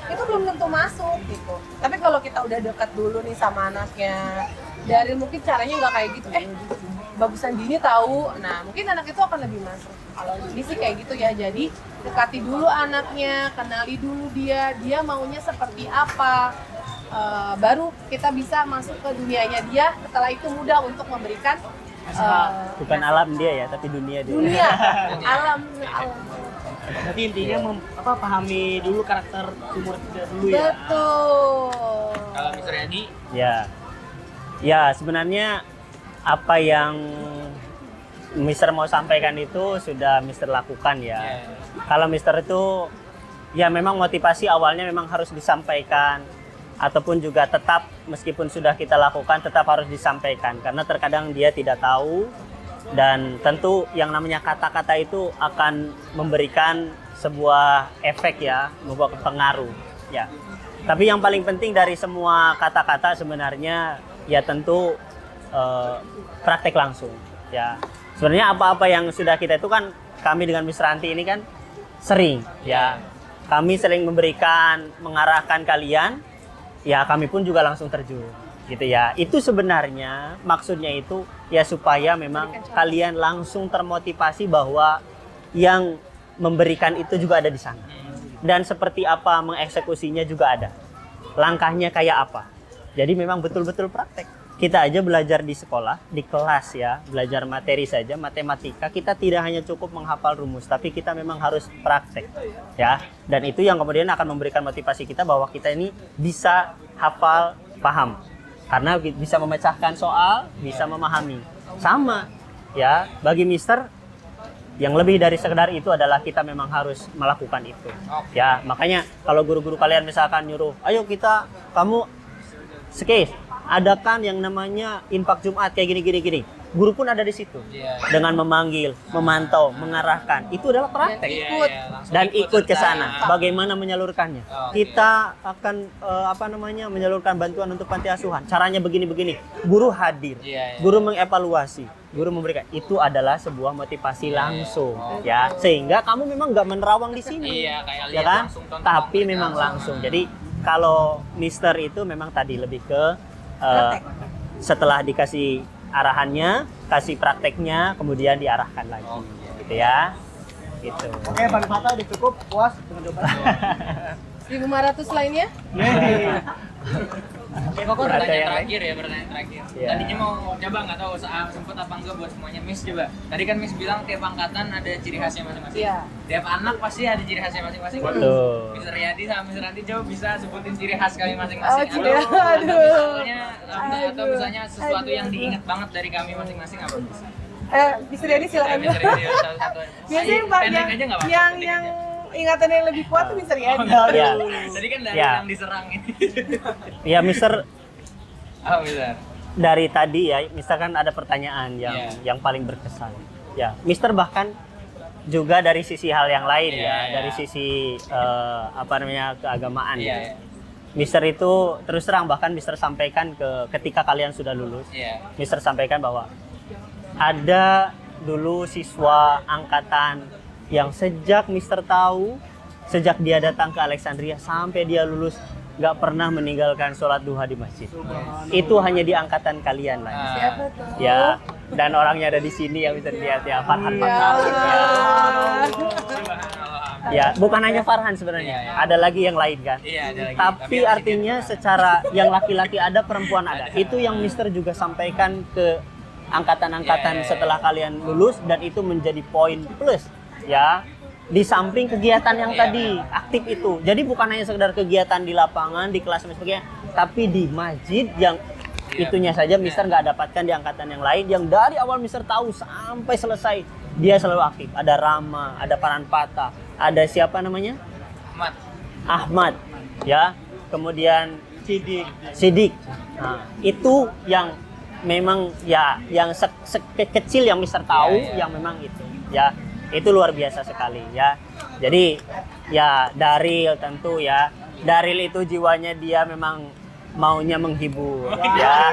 itu belum tentu masuk gitu. Tapi kalau kita udah dekat dulu nih sama anaknya, dari mungkin caranya nggak kayak gitu, bagusan gini tahu, nah mungkin anak itu akan lebih masuk. Kalau ini sih kayak gitu ya, jadi dekati dulu anaknya, kenali dulu dia maunya seperti apa, baru kita bisa masuk ke dunianya dia. Setelah itu mudah untuk memberikan
Bukan alam dia ya, tapi dunia dia.
dunia, alam.
Berarti intinya pahami dulu karakter si murid kita dulu ya.
Betul.
Kalau Mr. Yadi,
Ya sebenarnya apa yang Mister mau sampaikan itu sudah Mister lakukan ya. Kalau Mister itu ya memang motivasi awalnya memang harus disampaikan, ataupun juga tetap meskipun sudah kita lakukan tetap harus disampaikan karena terkadang dia tidak tahu, dan tentu yang namanya kata-kata itu akan memberikan sebuah efek ya, membawa pengaruh ya. Tapi yang paling penting dari semua kata-kata sebenarnya ya tentu praktek langsung ya. Sebenarnya apa-apa yang sudah kita itu kan, kami dengan Miss Ranti ini kan sering ya, kami sering memberikan, mengarahkan kalian ya, kami pun juga langsung terjun gitu ya. Itu sebenarnya maksudnya itu ya supaya memang kalian langsung termotivasi bahwa yang memberikan itu juga ada di sana, dan seperti apa mengeksekusinya juga ada, langkahnya kayak apa. Jadi memang betul-betul praktek. Kita aja belajar di sekolah, di kelas ya, belajar materi saja, matematika, kita tidak hanya cukup menghafal rumus, tapi kita memang harus praktek ya. Dan itu yang kemudian akan memberikan motivasi kita bahwa kita ini bisa hafal, paham. Karena bisa memecahkan soal, bisa memahami. Sama ya, bagi Mister yang lebih dari sekedar itu adalah kita memang harus melakukan itu. Ya, makanya kalau guru-guru kalian misalkan nyuruh, ayo kamu skate, adakan yang namanya infak Jumat kayak gini. Guru pun ada di situ dengan memanggil, memantau, mengarahkan. Itu adalah praktek. Dan ikut ke sana. Bagaimana menyalurkannya? Kita akan menyalurkan bantuan untuk panti asuhan. Caranya begini. Guru hadir. Guru mengevaluasi. Guru memberikan. Itu adalah sebuah motivasi langsung ya. Sehingga kamu memang nggak menerawang di sini. Ya kan? Tapi memang langsung. Jadi kalau Mister itu memang tadi lebih ke setelah dikasih arahannya, kasih prakteknya, kemudian diarahkan lagi, gitu ya, gitu.
Oke, Bang Fata udah cukup puas dengan jawaban.
1.500 lainnya?
Oke, pertanyaan terakhir.
Iya.
Tadinya mau coba, nggak tahu sempet apa enggak buat semuanya. Miss coba. Tadi kan Miss bilang tiap angkatan ada ciri khasnya masing-masing.
Iya.
Tiap anak pasti ada ciri khasnya masing-masing.
Betul.
Mr. Riyadi sama Miss Ranti coba bisa sebutin ciri khas kami masing-masing. Atau misalnya sesuatu yang diingat banget dari kami masing-masing apa?
Mr. Riyadi silakan.
Mr. Riyadi satu-satu.
Biasanya
Pendek aja nggak apa-apa.
yang ingatan yang lebih kuat tuh Mr. Riyadi.
Ya.
Tadi kan dari
Ya.
yang diserang ini.
Ya, Mister,
Oh, Mister.
dari tadi ya, Mister kan ada pertanyaan yang paling berkesan. Ya, Mister bahkan juga dari sisi hal yang lain dari sisi keagamaan. Mister itu terus terang, bahkan Mister sampaikan ketika kalian sudah lulus. Mister sampaikan bahwa ada dulu siswa angkatan yang sejak Mister tahu, sejak dia datang ke Alexandria sampai dia lulus, nggak pernah meninggalkan sholat duha di masjid. Itu hanya di angkatan kalian lah.
Siapa tuh?
Ya, dan orangnya ada di sini yang bisa dilihat ya, Farhan. Ya, bukan hanya Farhan sebenarnya, ada lagi yang lain kan. Tapi artinya secara yang laki-laki ada, perempuan ada. Itu yang Mister juga sampaikan ke angkatan-angkatan setelah kalian lulus, dan itu menjadi poin plus ya. Di samping kegiatan yang tadi aktif itu, jadi bukan hanya sekedar kegiatan di lapangan, di kelas dan sebagainya, tapi di masjid yang itunya saja Mister nggak dapatkan di angkatan yang lain, yang dari awal Mister tahu sampai selesai dia selalu aktif. Ada Rama, ada Farhan Patah, ada siapa namanya? Ahmad ya, kemudian Sidik. Nah, itu yang memang ya yang kecil yang Mister tahu, yang memang itu ya. Itu luar biasa sekali ya. Jadi ya Daryl tentu ya. Daryl itu jiwanya dia memang maunya menghibur ya.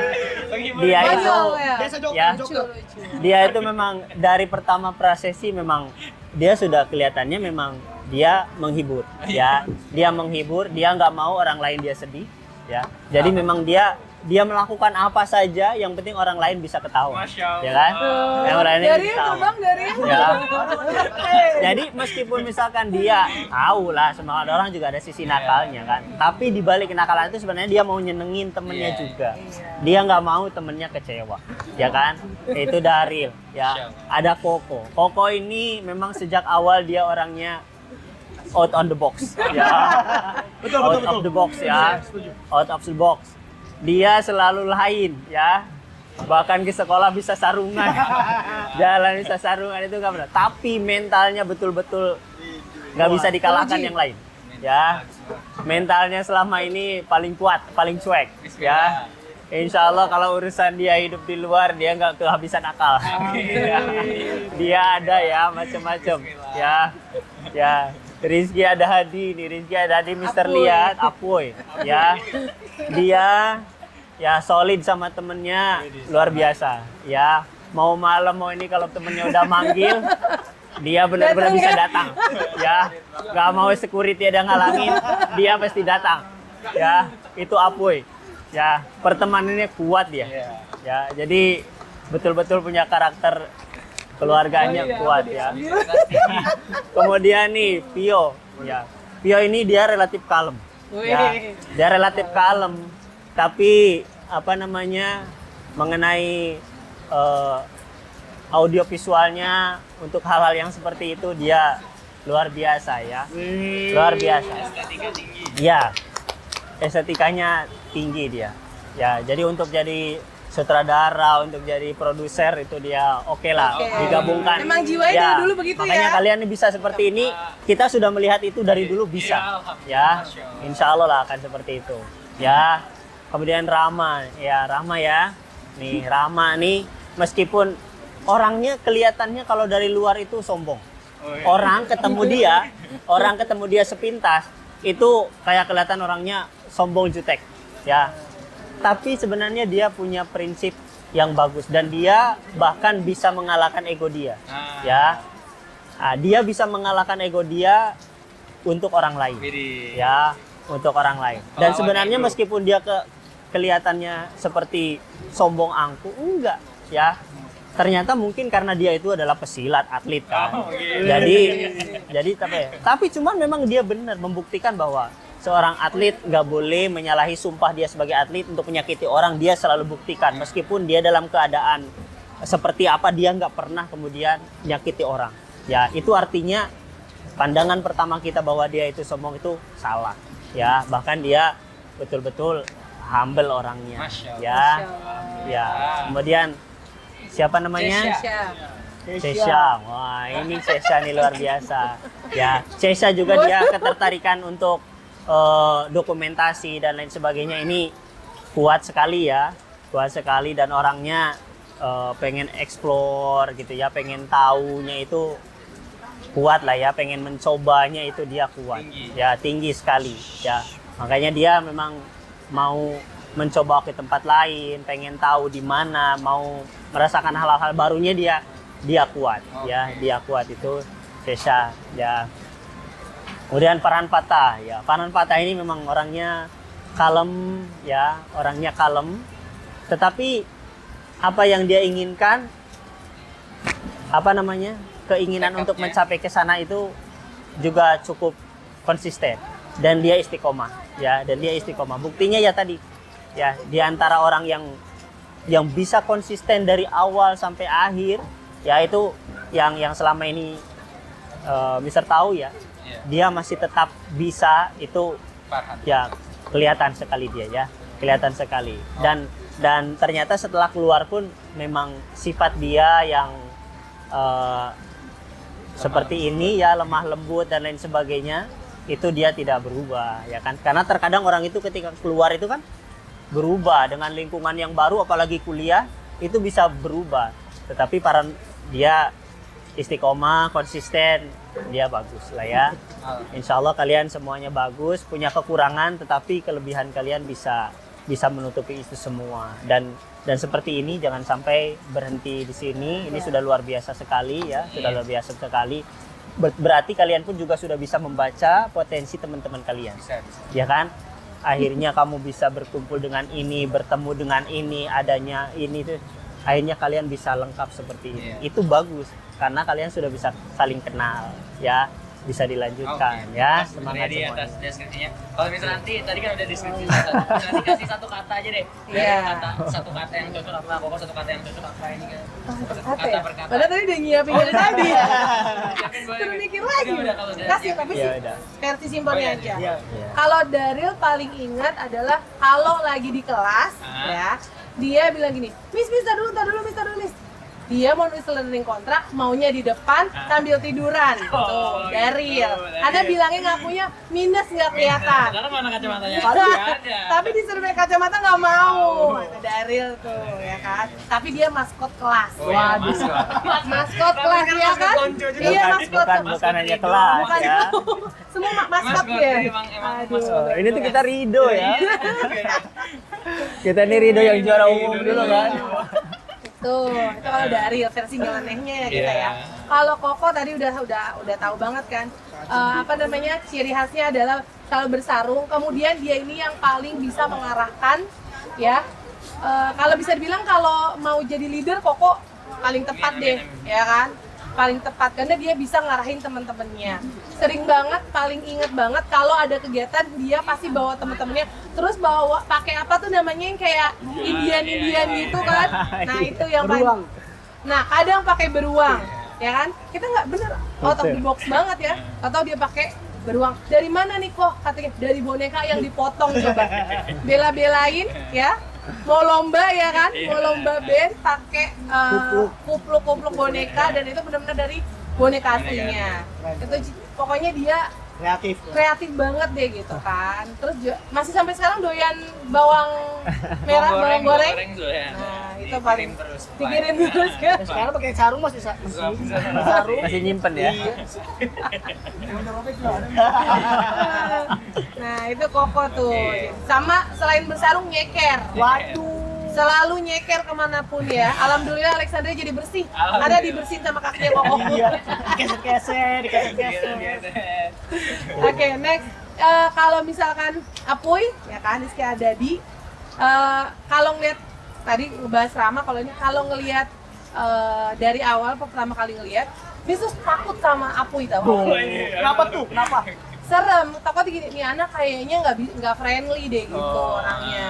Dia itu ya. Dia itu memang dari pertama prasesi memang dia sudah kelihatannya memang dia menghibur, ya. Dia menghibur, dia nggak mau orang lain dia sedih, ya. Jadi memang dia melakukan apa saja, yang penting orang lain bisa ketawa, ya kan? Yang orang lain
Dari
bisa
itu
ketawa.
bang, dari
Ya. Jadi meskipun misalkan dia tahu lah semua orang juga ada sisi nakalnya kan, tapi di balik kenakalan itu sebenarnya dia mau nyenengin temennya juga. Dia nggak mau temennya kecewa, ya kan? Itu Daryl, ya. Ada Koko. Koko ini memang sejak awal dia orangnya out on the box, ya. Out of the box, ya. Out of the box. Dia selalu lain, ya. Bahkan ke sekolah bisa sarungan, jalan bisa sarungan, itu nggak benar. Tapi mentalnya betul-betul nggak bisa dikalahkan yang lain, ya. Mentalnya selama ini paling kuat, paling cuek, ya. Insya Allah kalau urusan dia hidup di luar dia nggak kehabisan akal. Dia ada ya macam-macam, ya. Ya. Rizky ada Hadi nih, Rizky ada Hadi, Mister Lihat, Apoy, ya. Dia ya solid sama temennya, luar biasa, ya. Mau malam mau ini kalau temennya udah manggil, dia benar-benar bisa datang, ya. Gak mau security ada ngalangin, dia pasti datang, ya. Itu Apoy, ya. Pertemanannya kuat dia, ya. Jadi betul-betul punya karakter keluarganya kuat, ya. Kemudian nih Pio, ya. Pio ini dia relatif kalem, ya. Dia relatif kalem, tapi apa namanya mengenai audio visualnya untuk hal-hal yang seperti itu dia luar biasa, ya. Luar biasa. Ya, estetikanya tinggi dia, ya. Jadi untuk jadi sutradara, untuk jadi produser itu dia oke lah, digabungkan.
Emang jiwanya dari dulu begitu,
makanya
ya?
kalian bisa seperti ini, kita sudah melihat itu dari dulu bisa, ya. Insya Allah lah akan seperti itu, ya. Kemudian Rama, ya Rama ya, nih Rama nih, meskipun orangnya kelihatannya kalau dari luar itu sombong, orang ketemu dia sepintas itu kayak kelihatan orangnya sombong jutek, ya. Tapi sebenarnya dia punya prinsip yang bagus dan dia bahkan bisa mengalahkan ego dia, ya. Nah, dia bisa mengalahkan ego dia untuk orang lain, ya, untuk orang lain. Dan sebenarnya meskipun dia kelihatannya seperti sombong angkuh, enggak, ya. Ternyata mungkin karena dia itu adalah pesilat, atlet kan. Jadi tapi cuman memang dia benar membuktikan bahwa seorang atlet nggak boleh menyalahi sumpah dia sebagai atlet untuk menyakiti orang. Dia selalu buktikan meskipun dia dalam keadaan seperti apa dia nggak pernah kemudian menyakiti orang. Ya itu artinya pandangan pertama kita bahwa dia itu sombong itu salah. Ya bahkan dia betul-betul humble orangnya. Ya, ya. Kemudian siapa namanya? Cesha. Wah ini Cesha nih luar biasa. Ya Cesha juga dia ketertarikan untuk dokumentasi dan lain sebagainya ini kuat sekali, ya, kuat sekali, dan orangnya pengen explore gitu ya, pengen taunya itu kuat lah ya, pengen mencobanya itu dia kuat, ya tinggi sekali, ya. Makanya dia memang mau mencoba ke tempat lain, pengen tahu di mana, mau merasakan hal-hal barunya dia kuat, ya, dia kuat itu Cesha, ya. Kemudian Farhan Fathah, ya. Farhan Fathah ini memang orangnya kalem, ya, orangnya kalem. Tetapi apa yang dia inginkan, keinginan untuk mencapai ke sana itu juga cukup konsisten dan dia istiqomah, ya, dan dia istiqomah. Buktinya ya tadi, ya, di antara orang yang bisa konsisten dari awal sampai akhir, ya itu yang selama ini Mister tahu ya. Dia masih tetap bisa itu, ya kelihatan sekali dia, ya kelihatan sekali, dan ternyata setelah keluar pun memang sifat dia yang seperti ini, ya, lemah lembut dan lain sebagainya, itu dia tidak berubah, ya kan, karena terkadang orang itu ketika keluar itu kan berubah dengan lingkungan yang baru, apalagi kuliah itu bisa berubah, tetapi dia istiqomah, konsisten, dia bagus lah, ya. Insya Allah kalian semuanya bagus, punya kekurangan, tetapi kelebihan kalian bisa menutupi itu semua. Dan seperti ini jangan sampai berhenti di sini. Ini sudah luar biasa sekali, ya, sudah luar biasa sekali. berarti kalian pun juga sudah bisa membaca potensi teman-teman kalian.
Bisa.
Ya kan? Akhirnya kamu bisa berkumpul dengan ini, bertemu dengan ini, adanya ini tuh. Akhirnya kalian bisa lengkap seperti ini.
Iya.
Itu bagus karena kalian sudah bisa saling kenal, ya. Bisa dilanjutkan ya. Semangat
Di
semuanya.
atas deskripsinya. Kalau misalnya nanti tadi kan udah deskripsi nanti kasih satu kata aja deh.
Iya.
Satu kata yang cocok apa? Koko satu kata yang cocok apa ini kan?
Kata ya?
per kata.
Padahal tadi udah nyiapin dari tadi.
Siapin boleh.
Terus mikir lagi.
Udah, kalau udah
Kasih
siap.
tapi
Ya
sih
udah.
versi simpelnya aja.
Iya.
Kalau Daryl paling ingat adalah kalau lagi di kelas ya, dia bilang gini, Miss, tar dulu, Miss. Dia mau nulis learning kontrak, maunya di depan sambil tiduran. Tuh, Daryl. Karena bilangnya ngakunya minus nggak kelihatan.
Sekarang mana kacamatanya?
Tapi disuruh pakai kacamata nggak mau. Itu Daryl tuh, ya kan. Tapi dia maskot kelas.
Waduh.
Maskot kelas ya kan? Iya maskot.
Bukan hanya kelas
Bukan
ya.
itu. Semua maskot
Maskot,
ya.
emang
Aduh.
Ini tuh kita Rido ya. Kita ini Rido yang juara umum dulu kan.
Tuh, itu kalau Daryl versi nyelenehnya ya kita ya.
Iya.
Kalau Koko tadi udah tahu banget kan. Apa namanya? Ciri khasnya adalah selalu bersarung. Kemudian dia ini yang paling bisa mengarahkan ya. Kalau bisa dibilang kalau mau jadi leader Koko paling tepat deh, ya kan? Paling tepat karena dia bisa ngarahin teman-temannya. Sering banget, paling inget banget kalau ada kegiatan dia pasti bawa teman-temannya. Terus bawa pakai apa tuh namanya yang kayak Indian gitu kan? Nah itu yang
Beruang.
Nah kadang pakai beruang, ya kan? Kita nggak bener out of the box banget ya. Atau dia pakai beruang. Dari mana nih kok? Katanya dari boneka yang dipotong coba. Bela-belain ya. Mau lomba ya kan, mau lomba band pakai kupluk boneka dan itu benar-benar dari boneka aslinya. Itu pokoknya dia kreatif banget deh gitu kan. Terus masih sampai sekarang doyan bawang merah, bawang goreng. Nah itu paling dikirim terus kan.
Sekarang pakai sarung masih sarung.
Masih nyimpen ya.
Nah itu Koko tuh. Sama selain bersarung nyeker.
Waduh.
Selalu nyeker kemanapun ya. Alhamdulillah Alexandria jadi bersih. Ada dibersihin sama kakinya Koko.
Iya. Dikeser-keser.
Oke, next. Kalau misalkan Apuy, ya kan Rizky Adadi. Kalau ngeliat tadi ngebahas Rama, kalau ngelihat dari awal pertama kali ngelihat, Miss tuh takut sama Apuy tau.
Kenapa tuh? Kenapa?
Serem, takut gini, nih anak kayaknya nggak friendly deh gitu orangnya.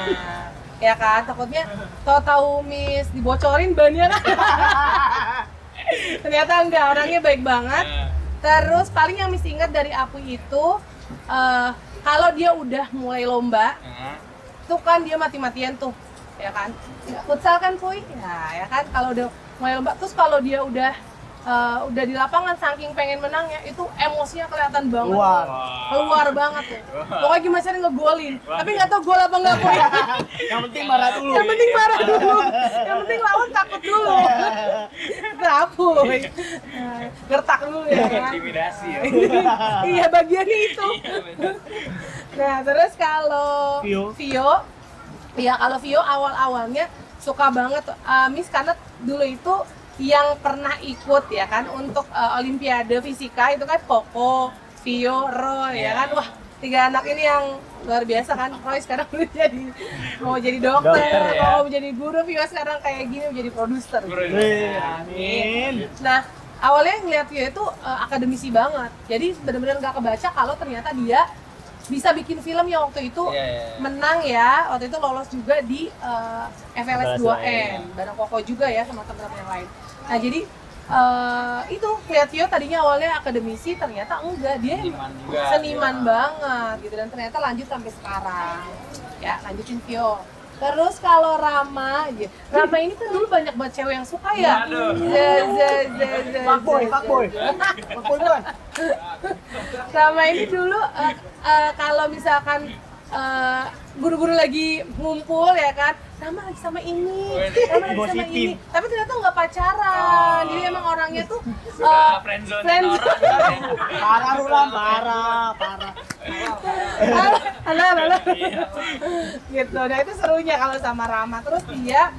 Ya kan, takutnya tahu Miss dibocorin bannya kan. Ternyata enggak, orangnya baik banget. Terus paling yang Miss ingat dari Apuy itu kalau dia udah mulai lomba, tuh kan dia mati-matian tuh, ya kan. Futsal kan Puy, ya kan. Kalau udah mulai lomba, terus kalau dia udah di lapangan saking pengen menangnya itu emosinya kelihatan banget. Keluar banget tuh. Pokoknya gimana cara ngegolin. Tapi nggak tahu gol apa nggak Puy.
Yang penting marah dulu.
Yang penting marah dulu. Yang penting lawan takut dulu. Itu Apuy. Gertak dulu ya kan.
Intimidasi ya.
Iya bagiannya itu. Nah terus kalau Vio, ya kalau Vio awal-awalnya suka banget Miss karena dulu itu yang pernah ikut ya kan untuk Olimpiade Fisika itu kan Koko, Vio, Roy ya kan. Wah 3 anak ini yang luar biasa kan. Roy sekarang udah mau jadi dokter,
ya.
mau jadi guru, Vio sekarang kayak gini mau jadi produser.
Amin.
Nah awalnya ngeliat Vio itu akademisi banget. Jadi benar-benar nggak kebaca kalau ternyata dia bisa bikin film yang waktu itu menang ya. Waktu itu lolos juga di FLS 2N bareng Koko juga ya sama teman-teman yang lain. Nah jadi itu lihat Vio tadinya awalnya akademisi, ternyata enggak, dia seniman banget gitu, dan ternyata lanjut sampai sekarang ya, lanjutin Vio. Terus kalau Rama ini tuh dulu banyak banget cewek yang suka ya.
Fuckboy bukan?
Rama ini dulu kalau misalkan guru-guru lagi ngumpul ya kan, Rama lagi sama ini, Rama lagi sama ini, tapi ternyata nggak pacaran. Jadi emang orangnya tuh friendzone.
Parah lu Ram, parah.
Alah. Gitu. Nah itu serunya kalau sama Rama. Terus dia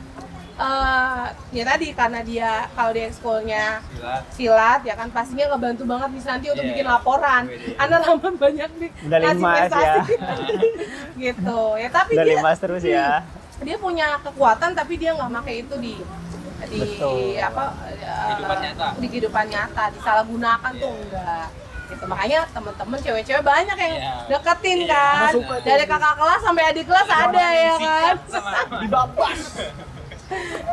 ya tadi karena dia kalau di ekskulnya
Silat.
silat ya kan pastinya ngebantu banget Miss Ranti untuk
Iya.
bikin laporan. Anda ramen banyak nih.
Medali
ngasih
emas,
prestasi. Gitu. Ya tapi
Udah
dia
5 terus ya.
dia punya kekuatan tapi dia nggak pakai itu di
Betul.
Kehidupan nyata.
di kehidupan nyata, disalahgunakan tuh enggak. Gitu. Makanya temen-temen cewek-cewek banyak yang
Iya.
deketin
Iya.
kan.
Suka tuh.
Dari kakak kelas sampai adik kelas ada ya kan.
Dibabas.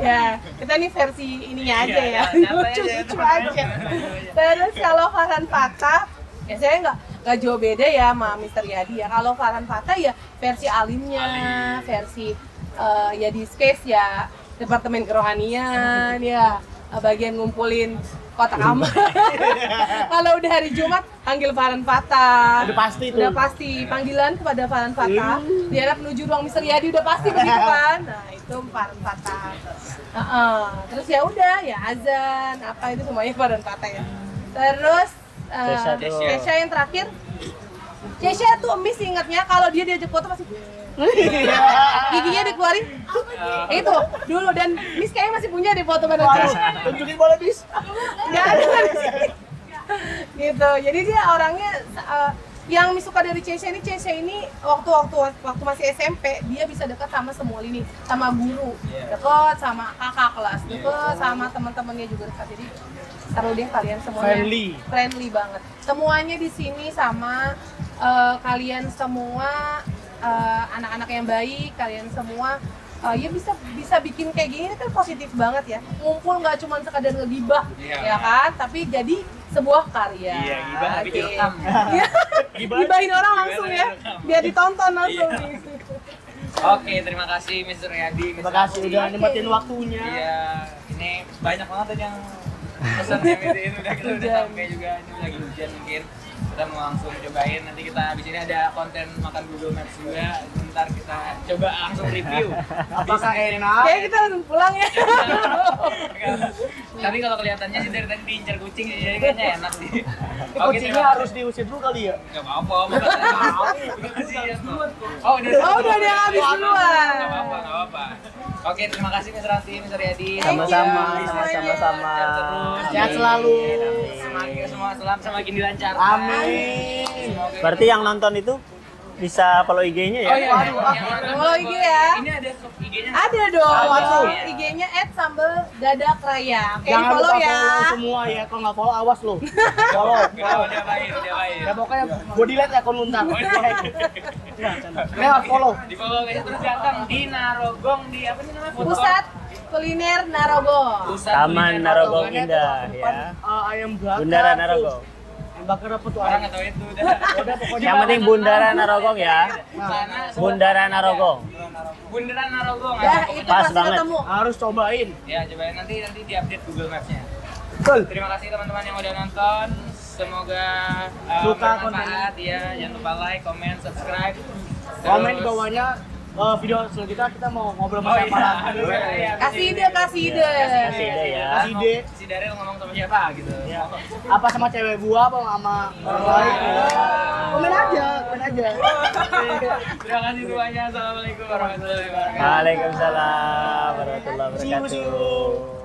Ya, kita nih versi ininya aja
Iya,
ya.
nyatanya
Lucu-lucu
aja.
aja. Terus kalau Farhan Fatah, ya saya nggak jauh beda ya sama Mr. Yadi ya. Kalau Farhan Fatah ya versi alimnya, versi ya di space ya departemen kerohanian ya bagian ngumpulin kotak amal. Kalau udah hari Jumat panggil Farhan Fatah.
Udah pasti tuh.
Udah pasti panggilan kepada Farhan Fatah. Diharap menuju ruang Mr. Yadi udah pasti begitu kan. Nah, itu Farhan Fatah. Terus ya udah ya azan apa itu semuanya Farhan Fatah ya. Terus
Kesha tuh.
Kesha yang terakhir. Kesha tuh Miss ingatnya kalau dia diajak foto pasti giginya dikeluarin. Itu dulu dan Miss kayaknya masih punya di foto pada
Tunjukin boleh bis.
nggak ada di sini. Gitu. Jadi dia orangnya yang Miss suka dari Cesha ini waktu masih SMP dia bisa dekat sama semua lini, sama guru, dekat sama kakak kelas, dekat sama teman-temannya juga dekat. Jadi seru deh kalian semuanya. Friendly banget. Semuanya di sini sama kalian semua anak-anak yang baik, kalian semua ya bisa bikin kayak gini kan positif banget ya. Ngumpul nggak cuma sekadar ngegibah, ya kan? Tapi jadi sebuah karya.
Iya, gibah tapi
Oke.
direkam.
Iya. Gibahin orang langsung ya, biar ditonton langsung.
Oke, terima kasih Mr. Yadi.
Terima kasih udah nyempetin waktunya.
Iya, ini banyak banget tadi yang pesan yang itu udah kita udah
Hujan.
sampai juga ini lagi hujan mungkin. Kita mau langsung cobain, nanti kita habis ini ada konten makan Google Maps juga. Ntar kita coba langsung review.
Apakah enak?
Kayak kita langsung pulang ya.
Tapi kalau kelihatannya sih dari tadi diincar kucing sih, jadi kayaknya enak sih.
Kucingnya harus diusir dulu kali ya.
Gak apa-apa, Oh,
udah dia habis duluan.
Gak apa-apa, gak apa-apa. Oke, terima kasih Mr. Ranti, Mr. Yadi.
Sama-sama,
semuanya.
sama-sama.
Sehat selalu.
Semakin semua semakin dilancarkan.
Amin.
Semoga
Berarti yang nonton itu bisa follow IG-nya ya?
Oh iya,
Follow IG ya.
Ini ada IG-nya.
Ada dong.
Apa tuh?
IG-nya @sambelDadakRaya. Oke,
Jangan
follow
lupa
ya.
follow semua ya. Kalau nggak follow awas lo. Follow.
Dia baik.
Ya pokoknya gue delete akun lu ntar. Lewat follow.
Di follow guys, terus datang di Narogong di apa nih namanya? Food
Pusat Kuliner Narogong.
Court. Pusat
Taman
Kuliner
Narogong
Pokoknya
Indah
tuh
ya.
depan, ayam bakar.
Bundara Narogong.
Ayam bakar apa tuh?
Orang
Ayam.
nggak tahu itu udah.
Udah pokoknya.
Yang penting Bundara Narogong ya.
Sana
Bundara Narogong.
Bundaran Narogong.
Ya,
pokoknya.
itu
Pas
pasti
banget.
ketemu.
Harus cobain.
Ya, cobain nanti diupdate Google Maps-nya.
Betul.
Terima kasih teman-teman yang udah nonton. Semoga
Suka
bermanfaat ya. Jangan lupa like, comment, subscribe.
Komen di
Terus-
bawahnya video selanjutnya kita mau ngobrol
Oh
sama siapa
iya.
lagi.
Iya,
Kasih ide, kasih ide.
Kasih ide ya.
Kasih ide.
Si Daryl ngomong sama siapa gitu.
Ya. Apa sama cewek gua apa sama orang lain? Komen aja, komen aja.
Terima kasih semuanya. Assalamualaikum warahmatullahi wabarakatuh.
Waalaikumsalam warahmatullahi
See you.
wabarakatuh.